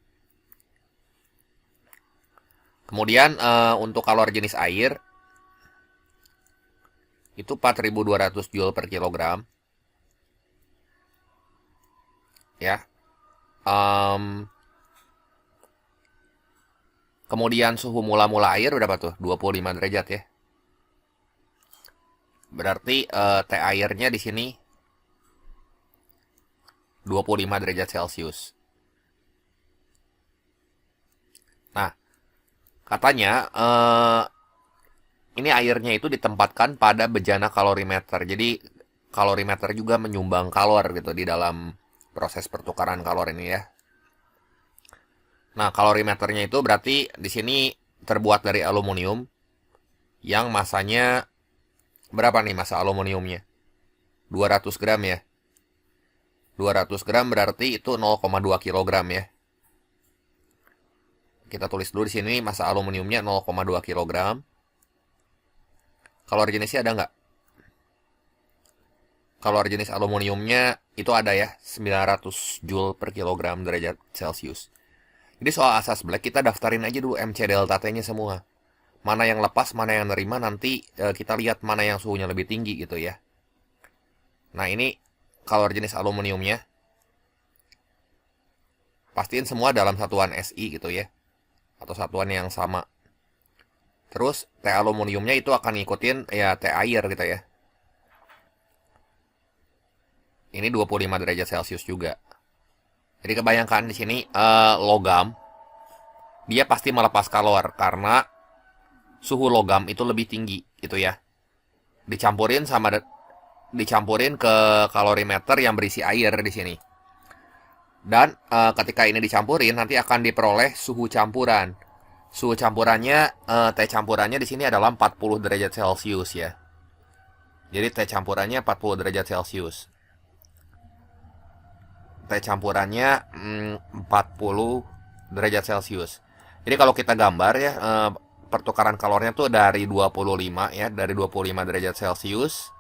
Kemudian untuk kalori jenis air itu 4.200 Joule per kilogram. Ya. Kemudian suhu mula-mula air berapa tuh? 25 derajat ya. Berarti T airnya di sini 25 derajat Celcius. Nah, katanya ini airnya itu ditempatkan pada bejana kalorimeter. Jadi kalorimeter juga menyumbang kalor gitu di dalam proses pertukaran kalor ini ya. Nah, kalorimeternya itu berarti di sini terbuat dari aluminium yang masanya berapa nih massa aluminiumnya? 200 gram ya. 200 gram berarti itu 0,2 kg ya. Kita tulis dulu di sini massa aluminiumnya 0,2 kg. Kalori jenisnya ada nggak? Kalori jenis aluminiumnya itu ada ya, 900 Joule per kilogram derajat Celcius. Jadi soal asas black kita daftarin aja dulu MC delta T-nya semua. Mana yang lepas, mana yang nerima, nanti kita lihat mana yang suhunya lebih tinggi gitu ya. Nah, ini kalori jenis aluminiumnya. Pastiin semua dalam satuan SI gitu ya. Atau satuan yang sama. Terus T aluminiumnya itu akan ngikutin ya T air gitu ya. Ini 25 derajat Celcius juga. Jadi kebayangkan di sini logam dia pasti melepas kalor karena suhu logam itu lebih tinggi gitu ya. Dicampurin ke kalorimeter yang berisi air di sini. Dan ketika ini dicampurin nanti akan diperoleh suhu campuran. Suhu campurannya T campurannya di sini adalah 40 derajat Celcius ya. Jadi T campurannya 40 derajat Celcius. T campurannya 40 derajat Celcius. Jadi kalau kita gambar ya pertukaran kalornya tuh dari 25 ya, dari 25 derajat Celcius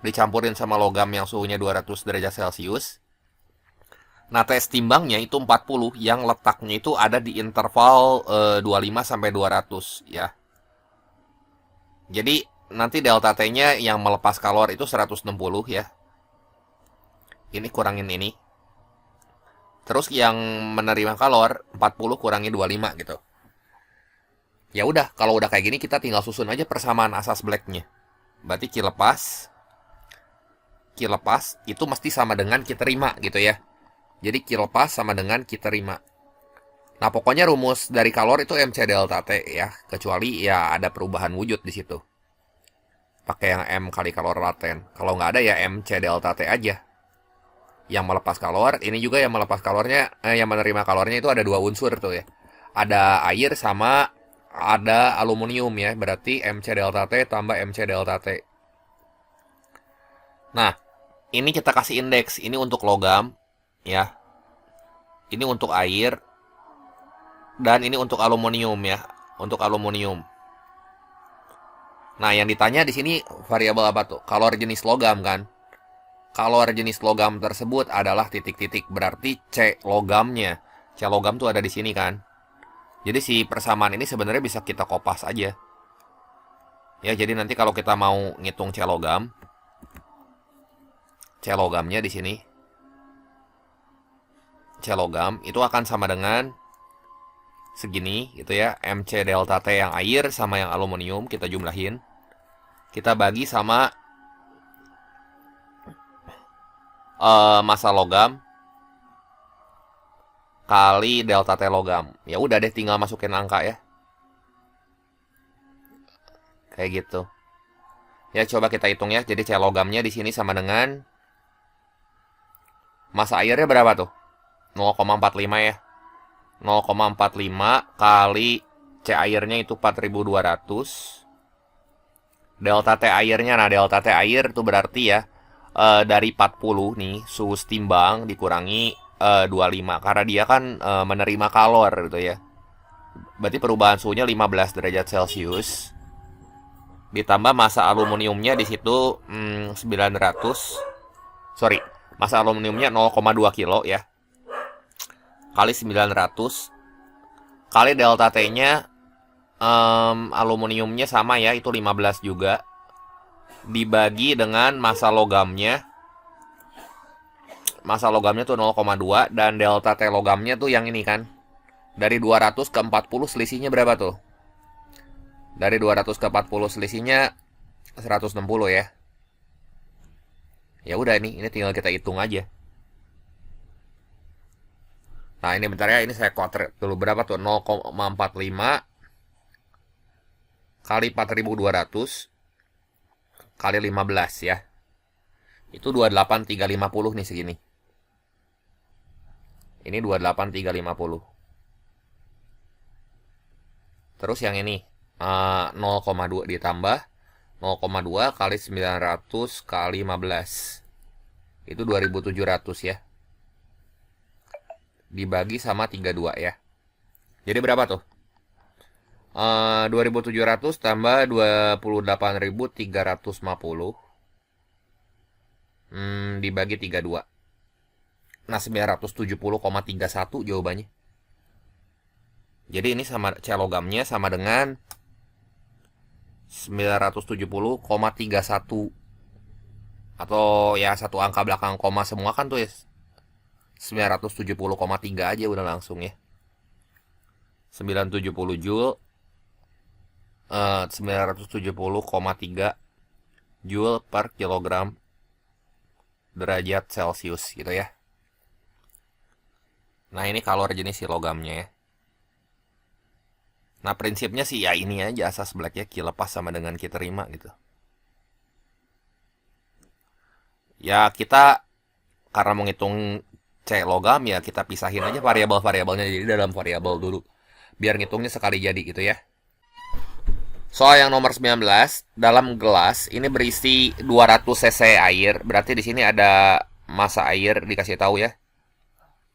dicampurin sama logam yang suhunya 200 derajat Celcius. Nah, tes timbangnya itu 40 yang letaknya itu ada di interval 25 sampai 200 ya. Jadi nanti delta T-nya yang melepas kalor itu 160 ya. Ini kurangin ini. Terus yang menerima kalor 40 kurangi 25 gitu. Ya udah, kalau udah kayak gini kita tinggal susun aja persamaan asas Black-nya. Berarti Q lepas itu mesti sama dengan Q terima gitu ya. Jadi Q lepas sama dengan Q terima. Nah, pokoknya rumus dari kalor itu MC delta T ya, kecuali ya ada perubahan wujud di situ. Pakai yang M kali kalor laten. Kalau nggak ada ya MC delta T aja. Yang melepas kalor, ini juga yang melepas kalornya, yang menerima kalornya itu ada dua unsur tuh ya. Ada air sama ada aluminium ya, berarti MC delta T tambah MC delta T. Nah, ini kita kasih indeks, ini untuk logam ya. Ini untuk air dan ini untuk aluminium ya, untuk aluminium. Nah, yang ditanya di sini variabel apa tuh? Kalor jenis logam kan? Kalor jenis logam tersebut adalah titik-titik, berarti C logamnya. C logam tuh ada di sini kan. Jadi si persamaan ini sebenarnya bisa kita kopas aja. Ya, jadi nanti kalau kita mau ngitung C logamnya di sini. C logam itu akan sama dengan segini gitu ya. MC delta T yang air sama yang aluminium kita jumlahin. Kita bagi sama massa logam kali delta T logam. Ya udah deh, tinggal masukin angka ya. Kayak gitu. Ya coba kita hitung ya. Jadi C logamnya di sini sama dengan massa airnya berapa tuh? 0,45 ya. 0,45 kali C airnya itu 4200. Delta T airnya, nah delta T air itu berarti ya dari 40 nih suhu timbang dikurangi 25 karena dia kan menerima kalor gitu ya. Berarti perubahan suhunya 15 derajat Celcius. Ditambah massa aluminiumnya di situ 900. Sorry, massa aluminiumnya 0,2 kilo ya. Kali 900 kali delta T-nya aluminiumnya sama ya, itu 15 juga. Dibagi dengan massa logamnya. Massa logamnya tuh 0,2 dan delta T logamnya tuh yang ini kan. Dari 200 ke 40 selisihnya berapa tuh? Dari 200 ke 40 selisihnya 160 ya. Ya udah ini tinggal kita hitung aja. Nah, ini bentar ya, ini saya kuadrat dulu berapa tuh? 0,45 kali 4200 kali 15 ya. Itu 28350 nih segini. Ini 28350. Terus yang ini 0,2 ditambah 0,2 kali 900 kali 15. Itu 2700 ya. Dibagi sama 32 ya. Jadi berapa tuh? 2700 tambah 28.350 dibagi 32. Nah, 970,31 jawabannya. Jadi ini sama C logamnya sama dengan 970,31. Atau ya satu angka belakang koma semua kan tuh ya. 970,3 aja udah langsung ya. 970 Joule 970,3 Joule per kilogram derajat Celcius gitu ya. Nah, ini kalor jenis si logamnya ya. Nah, prinsipnya sih ya ini aja asas Black ya, Q lepas sama dengan Q terima gitu. Ya kita karena mau ngitung C logam ya kita pisahin aja variabel-variabelnya jadi dalam variabel dulu. Biar ngitungnya sekali jadi gitu ya. Soal yang nomor 19, dalam gelas ini berisi 200 cc air, berarti di sini ada massa air dikasih tahu ya.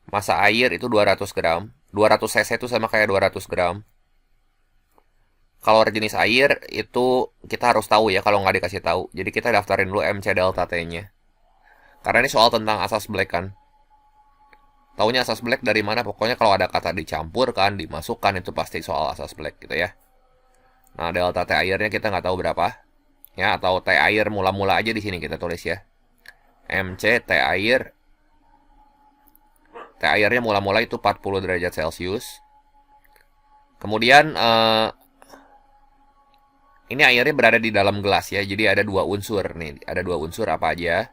Massa air itu 200 gram. 200 cc itu sama kayak 200 gram. Kalor jenis air itu kita harus tahu ya kalau nggak dikasih tahu. Jadi kita daftarin dulu MC delta T-nya. Karena ini soal tentang asas Black kan. Taunya asas Black dari mana? Pokoknya kalau ada kata dicampurkan, dimasukkan itu pasti soal asas Black gitu ya. Nah, delta T airnya kita nggak tahu berapa. Ya, atau T air mula-mula aja di sini kita tulis ya. MC T air. T airnya mula-mula itu 40 derajat Celcius. Kemudian ini airnya berada di dalam gelas ya. Jadi ada dua unsur nih. Ada dua unsur apa aja?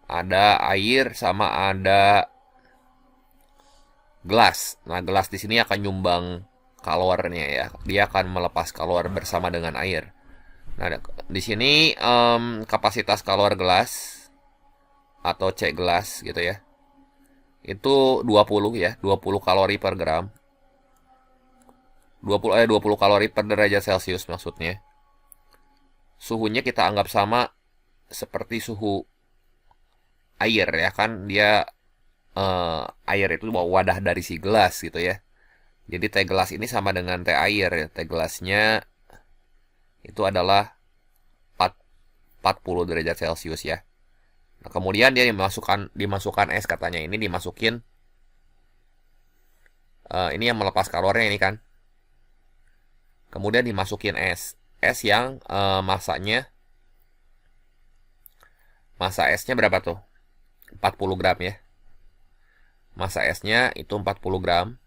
Ada air sama ada gelas. Nah, gelas di sini akan nyumbang kalornya ya. Dia akan melepas kalor bersama dengan air. Nah, di sini kapasitas kalor gelas atau C gelas gitu ya. Itu 20 ya, 20 kalori per gram. 20 kalori per derajat Celcius maksudnya. Suhunya kita anggap sama seperti suhu air ya kan, dia air itu wadah dari si gelas gitu ya. Jadi teh gelas ini sama dengan teh air ya. Teh gelasnya itu adalah 40 derajat Celcius ya. Nah, kemudian dia dimasukkan es katanya. Ini dimasukin ini yang melepas kalornya ini kan. Kemudian dimasukin es. Es yang masa esnya berapa tuh? 40 gram ya. Masa esnya itu 40 gram.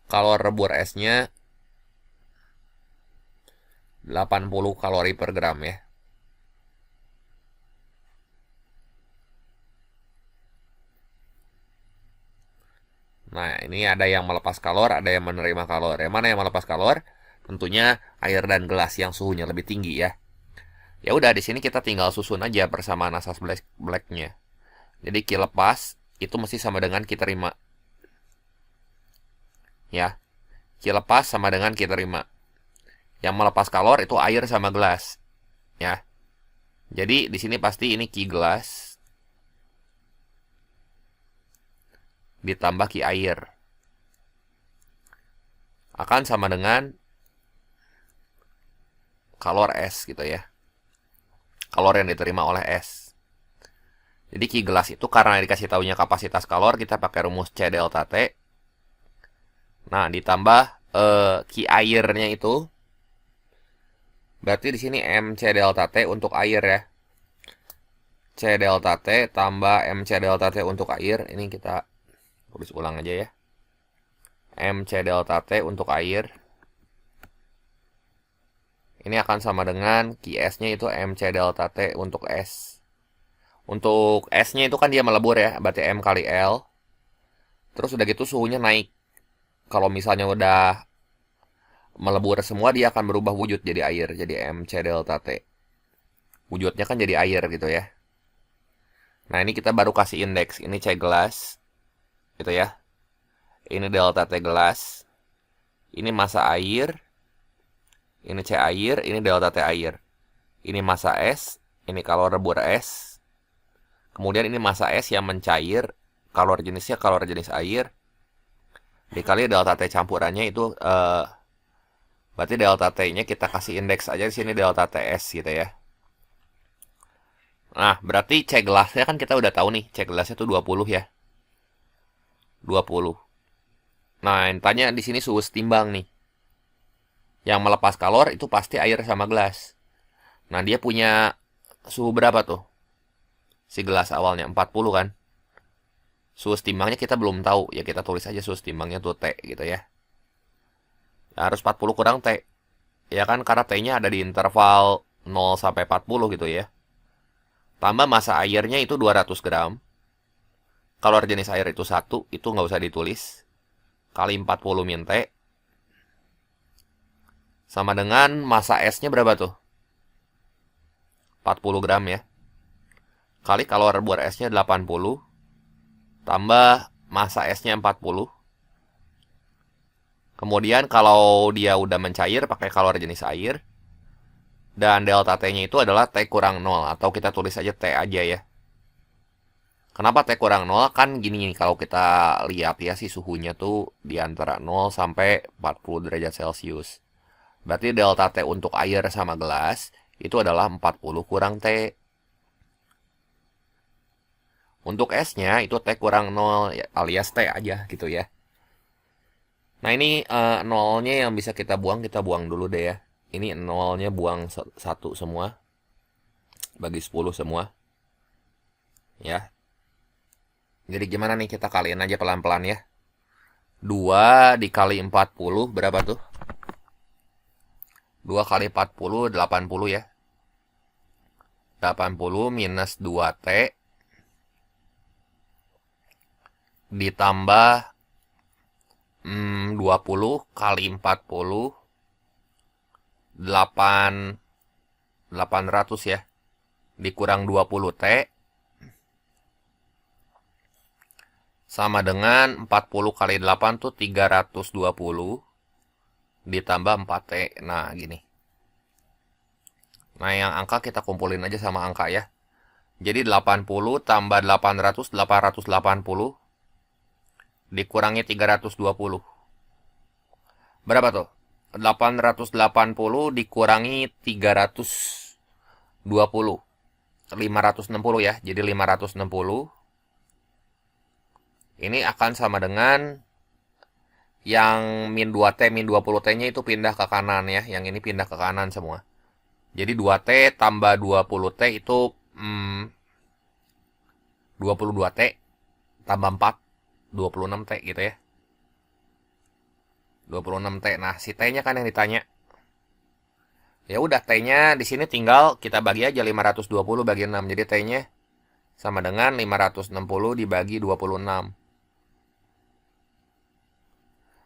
Kalor rebur esnya 80 kalori per gram ya. Nah, ini ada yang melepas kalor, ada yang menerima kalor. Yang mana yang melepas kalor? Tentunya air dan gelas yang suhunya lebih tinggi ya. Ya udah, di sini kita tinggal susun aja persamaan asas blacknya. Jadi Q lepas itu mesti sama dengan Q terima. Ya. Q lepas sama dengan Q terima. Yang melepas kalor itu air sama gelas. Ya. Jadi di sini pasti ini Q gelas ditambah Q air akan sama dengan kalor es gitu ya. Kalor yang diterima oleh es. Jadi Q gelas itu karena dikasih taunya kapasitas kalor, kita pakai rumus C delta T. Nah, ditambah Q airnya itu berarti di sini MC delta T untuk air ya. C delta T tambah MC delta T untuk air. Ini kita tulis ulang aja ya. MC delta T untuk air. Ini akan sama dengan QS-nya itu MC delta T untuk S. Untuk S-nya itu kan dia melebur ya, berarti M kali L. Terus udah gitu suhunya naik. Kalau misalnya udah melebur semua, dia akan berubah wujud jadi air. Jadi MC delta T. Wujudnya kan jadi air gitu ya. Nah, ini kita baru kasih indeks. Ini C gelas. Gitu ya. Ini delta T gelas. Ini masa air. Ini C air, ini delta T air. Ini masa es, ini kalor rebur es. Kemudian ini masa es yang mencair, kalor jenisnya kalor jenis air. Dikali delta T campurannya itu berarti delta T-nya kita kasih indeks aja di sini delta TS gitu ya. Nah, berarti C gelasnya kan kita udah tahu nih, C gelasnya itu 20 ya. 20. Nah, yang tanya di sini suhu setimbang nih. Yang melepas kalor itu pasti air sama gelas. Nah, dia punya suhu berapa tuh? Si gelas awalnya 40 kan. Suhu setimbangnya kita belum tahu. Ya kita tulis aja suhu setimbangnya tuh T gitu ya. Nah, harus 40 kurang T. Ya kan karena T-nya ada di interval 0 sampai 40 gitu ya. Tambah masa airnya itu 200 gram. Kalor jenis air itu 1. Itu nggak usah ditulis. Kali 40 min T. Sama dengan masa esnya berapa tuh? 40 gram ya. Kali kalor rebur esnya 80. Tambah masa esnya 40. Kemudian kalau dia udah mencair pakai kalor jenis air. Dan delta T-nya itu adalah T kurang 0. Atau kita tulis aja T aja ya. Kenapa T kurang 0? Kan gini nih kalau kita lihat ya si suhunya tuh di antara 0 sampai 40 derajat Celcius. Berarti delta T untuk air sama gelas itu adalah 40 kurang T. Untuk S-nya itu T kurang 0 alias T aja gitu ya. Nah, ini nolnya yang bisa kita buang dulu deh ya. Ini nolnya buang satu semua, bagi 10 semua. Ya, jadi gimana nih, kita kaliin aja pelan-pelan ya. 2 dikali 40 berapa tuh? 2 kali 40, 80 ya. 80 minus 2T ditambah 20 kali 40, 800 ya. Dikurang 20T sama dengan 40 kali 8 tuh 320 ditambah 4T. Nah, gini. Nah, yang angka kita kumpulin aja sama angka ya. Jadi 80 tambah 800, 880 dikurangi 320. Berapa tuh? 880 dikurangi 320. 560 ya. Jadi 560. Ini akan sama dengan yang min 2T, min 20T-nya itu pindah ke kanan ya. Yang ini pindah ke kanan semua. Jadi 2T tambah 20T itu 22T tambah 4, 26T gitu ya. 26T. Nah, si T-nya kan yang ditanya. Ya udah, T-nya di sini tinggal kita bagi aja 520 bagi 6. Jadi T-nya sama dengan 560 dibagi 26.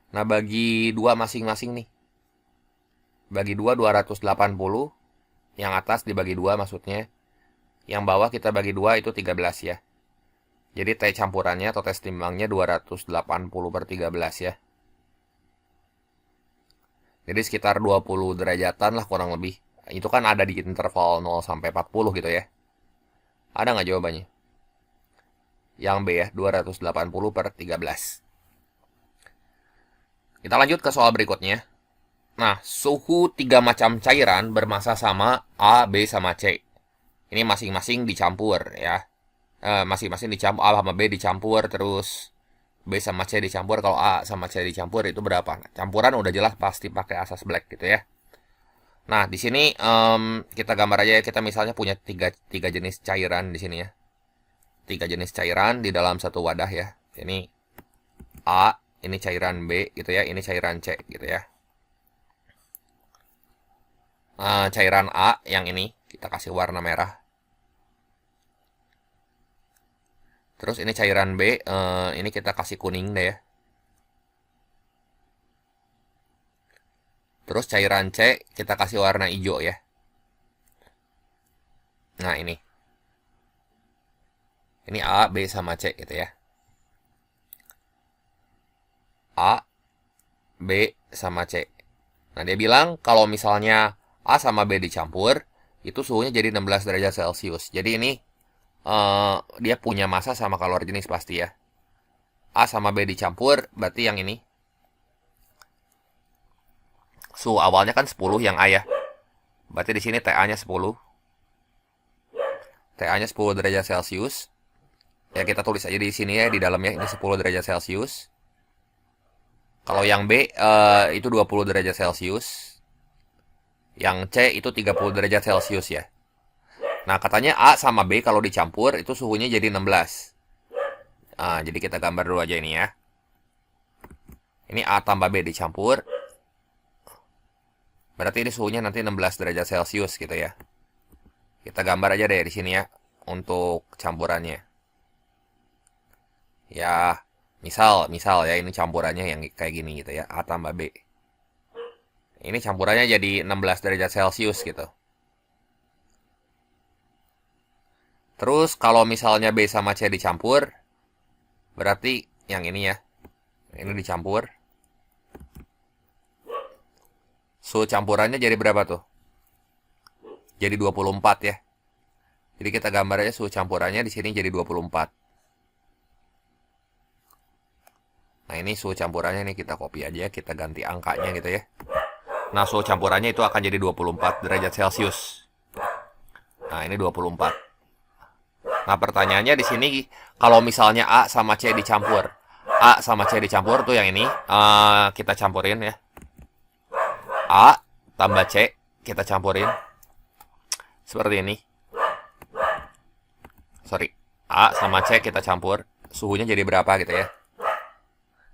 Nah, bagi 2 masing-masing nih. Bagi 2 280. Yang atas dibagi 2 maksudnya. Yang bawah kita bagi 2 itu 13 ya. Jadi T campurannya atau tes timbangnya 280 per 13 ya. Jadi sekitar 20 derajatan lah kurang lebih. Itu kan ada di interval 0 sampai 40 gitu ya. Ada nggak jawabannya? Yang B ya, 280 per 13. Kita lanjut ke soal berikutnya. Nah, suhu 3 macam cairan bermassa sama A, B, sama C. Ini masing-masing dicampur ya. Masing-masing dicampur, A sama B dicampur, terus B sama C dicampur. Kalau A sama C dicampur itu berapa? Nah, campuran udah jelas pasti pakai asas black gitu ya. Nah, di sini kita gambar aja ya. Kita misalnya punya tiga jenis cairan di sini ya. 3 jenis cairan di dalam satu wadah ya. Ini A, ini cairan B gitu ya. Ini cairan C gitu ya. Cairan A yang ini kita kasih warna merah. Terus ini cairan B, ini kita kasih kuning deh ya. Terus cairan C kita kasih warna hijau ya. Nah, ini. Ini A, B, sama C gitu ya. A, B, sama C. Nah, dia bilang kalau misalnya A sama B dicampur, itu suhunya jadi 16 derajat Celcius. Jadi ini dia punya massa sama kalori jenis pasti ya. A sama B dicampur, berarti yang ini. Suhu awalnya kan 10 yang A ya. Berarti di sini TA-nya 10. TA-nya 10 derajat Celcius. Ya, kita tulis aja di sini ya, di dalamnya ini 10 derajat Celcius. Kalau yang B itu 20 derajat Celcius. Yang C itu 30 derajat Celcius ya. Nah, katanya A sama B kalau dicampur itu suhunya jadi 16. Nah, jadi kita gambar dulu aja ini ya. Ini A tambah B dicampur. Berarti ini suhunya nanti 16 derajat Celcius gitu ya. Kita gambar aja deh di sini ya untuk campurannya. Ya, misal ya ini campurannya yang kayak gini gitu ya. A tambah B. Ini campurannya jadi 16 derajat Celcius gitu. Terus kalau misalnya B sama C dicampur, berarti yang ini ya. Ini dicampur. Suhu campurannya jadi berapa tuh? Jadi 24 ya. Jadi kita gambar aja suhu campurannya di sini jadi 24. Nah, ini suhu campurannya nih kita copy aja, kita ganti angkanya gitu ya. Nah, suhu campurannya itu akan jadi 24 derajat Celcius. Nah, ini 24. Nah, pertanyaannya di sini kalau misalnya A sama C dicampur, A sama C dicampur tuh yang ini. Kita campurin ya. A tambah C kita campurin. Seperti ini. Sorry. A sama C kita campur. Suhunya jadi berapa gitu ya.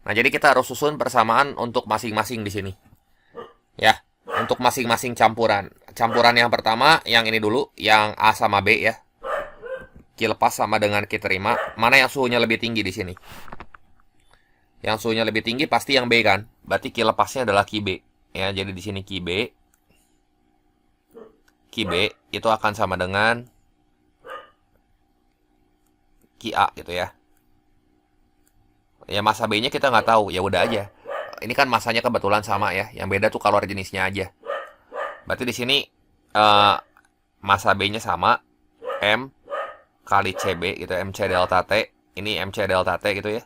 Nah, jadi kita harus susun persamaan untuk masing-masing di sini. Ya, untuk masing-masing campuran. Campuran yang pertama, yang ini dulu, yang A sama B ya. Q lepas sama dengan Q terima. Mana yang suhunya lebih tinggi di sini? Yang suhunya lebih tinggi pasti yang B kan? Berarti Q lepasnya adalah Q B. Ya, jadi di sini Q B. Q B itu akan sama dengan Q A gitu ya. Ya massa B-nya kita nggak tahu, ya udah aja. Ini kan massanya kebetulan sama ya, yang beda tuh kalori jenisnya aja. Berarti di sini massa B-nya sama, M kali CB gitu, MC delta T. Ini MC delta T gitu ya.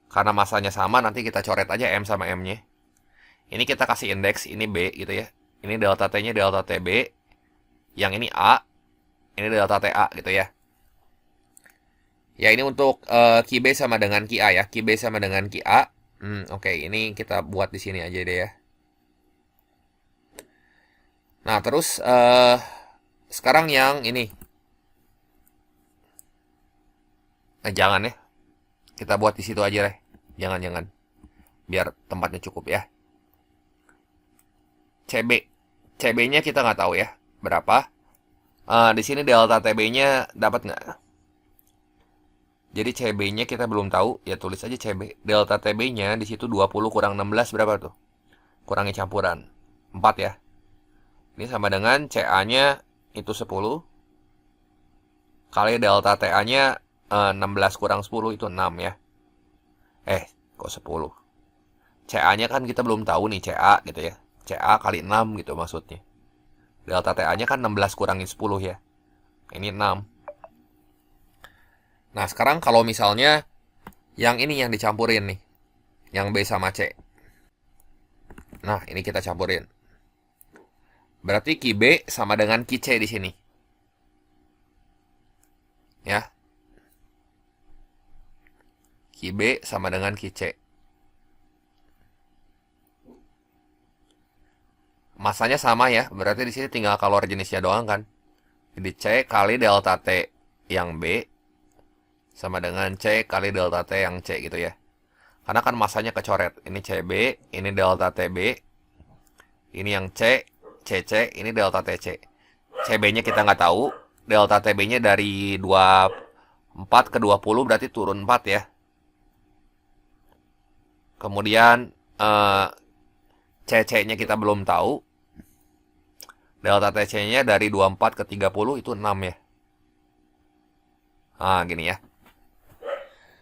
Karena massanya sama, nanti kita coret aja M sama M-nya. Ini kita kasih indeks, ini B gitu ya. Ini delta T-nya delta TB. Yang ini A, ini delta TA gitu ya. Ya, ini untuk Q B sama dengan Q A ya. Q B sama dengan Q A. Oke, ini kita buat di sini aja deh ya. Nah, terus sekarang yang ini. Jangan ya. Kita buat di situ aja deh. Jangan. Biar tempatnya cukup ya. CB. CB-nya kita nggak tahu ya. Berapa. Di sini delta TB-nya dapat nggak? Jadi CB-nya kita belum tahu, ya tulis aja CB. Delta TB-nya di situ 20 kurang 16 berapa tuh? Kurangi campuran. 4 ya. Ini sama dengan CA-nya itu 10 kali delta TA-nya 16 kurang 10 itu 6 ya. Kok 10? CA-nya kan kita belum tahu nih CA gitu ya. CA kali 6 gitu maksudnya. Delta TA-nya kan 16 kurangi 10 ya. Ini 6. Nah, sekarang kalau misalnya yang ini yang dicampurin nih. Yang B sama C. Nah, ini kita campurin. Berarti Q B sama dengan Q C di sini. Ya. Q B sama dengan Q C. Masanya sama ya. Berarti di sini tinggal kalori jenisnya doang kan. Jadi C kali delta T yang B sama dengan C kali delta T yang C gitu ya. Karena kan masanya kecoret. Ini CB, ini delta TB. Ini yang C, CC, ini delta TC. CB-nya kita nggak tahu. Delta TB-nya dari 24 ke 20 berarti turun 4 ya. Kemudian CC-nya kita belum tahu. Delta TC-nya dari 24 ke 30 itu 6 ya. Nah, gini ya.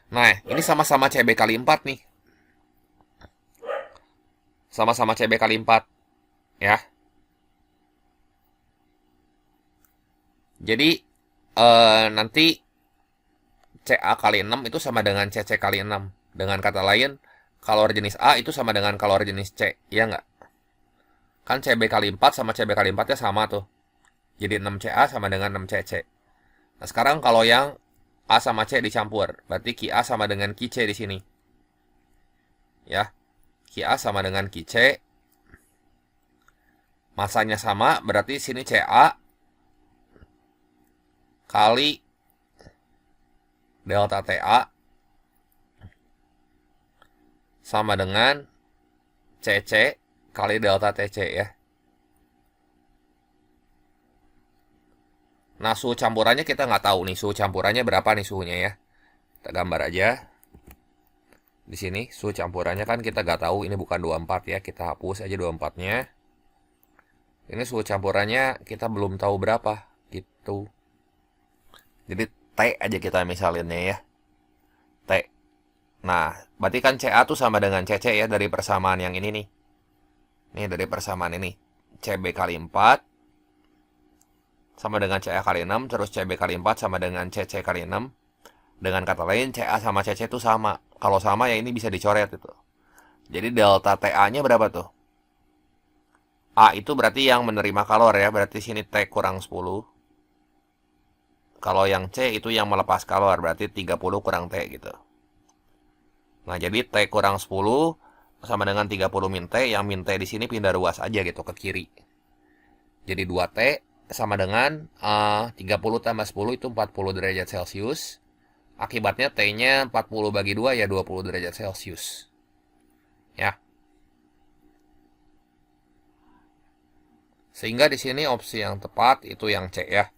Nah, ini sama-sama CB kali 4 nih. Sama-sama CB kali 4. Ya. Jadi, nanti CA kali 6 itu sama dengan CC kali 6. Dengan kata lain, kalori jenis A itu sama dengan kalori jenis C. Iya nggak? Kan CB kali 4 sama CB kali 4 nya sama tuh. Jadi 6CA sama dengan 6CC. Nah, sekarang kalau yang A sama C dicampur. Berarti QA sama dengan QC di sini. Ya. QA sama dengan QC. Masanya sama, berarti sini CA kali delta TA sama dengan CC kali delta TC ya. Nah, suhu campurannya kita nggak tahu nih. Suhu campurannya berapa nih suhunya ya. Kita gambar aja. Di sini suhu campurannya kan kita nggak tahu. Ini bukan 24 ya. Kita hapus aja 24-nya. Ini suhu campurannya kita belum tahu berapa. Gitu. Jadi T aja kita misalinnya ya. T. Nah, berarti kan CA tuh sama dengan CC ya. Dari persamaan yang ini nih. Ini dari persamaan ini. CB kali 4. Sama dengan CA kali 6, terus CB kali 4 sama dengan CC kali 6. Dengan kata lain, CA sama CC itu sama. Kalau sama ya ini bisa dicoret itu. Jadi delta TA-nya berapa tuh? A itu berarti yang menerima kalor ya, berarti sini T kurang 10. Kalau yang C itu yang melepas kalor, berarti 30 kurang T gitu. Nah, jadi T kurang 10 sama dengan 30 min T, yang min T di sini pindah ruas aja gitu ke kiri. Jadi 2T sama dengan 30 tambah 10 itu 40 derajat Celcius. Akibatnya T-nya 40 bagi 2 ya 20 derajat Celcius. Ya. Sehingga di sini opsi yang tepat itu yang C ya.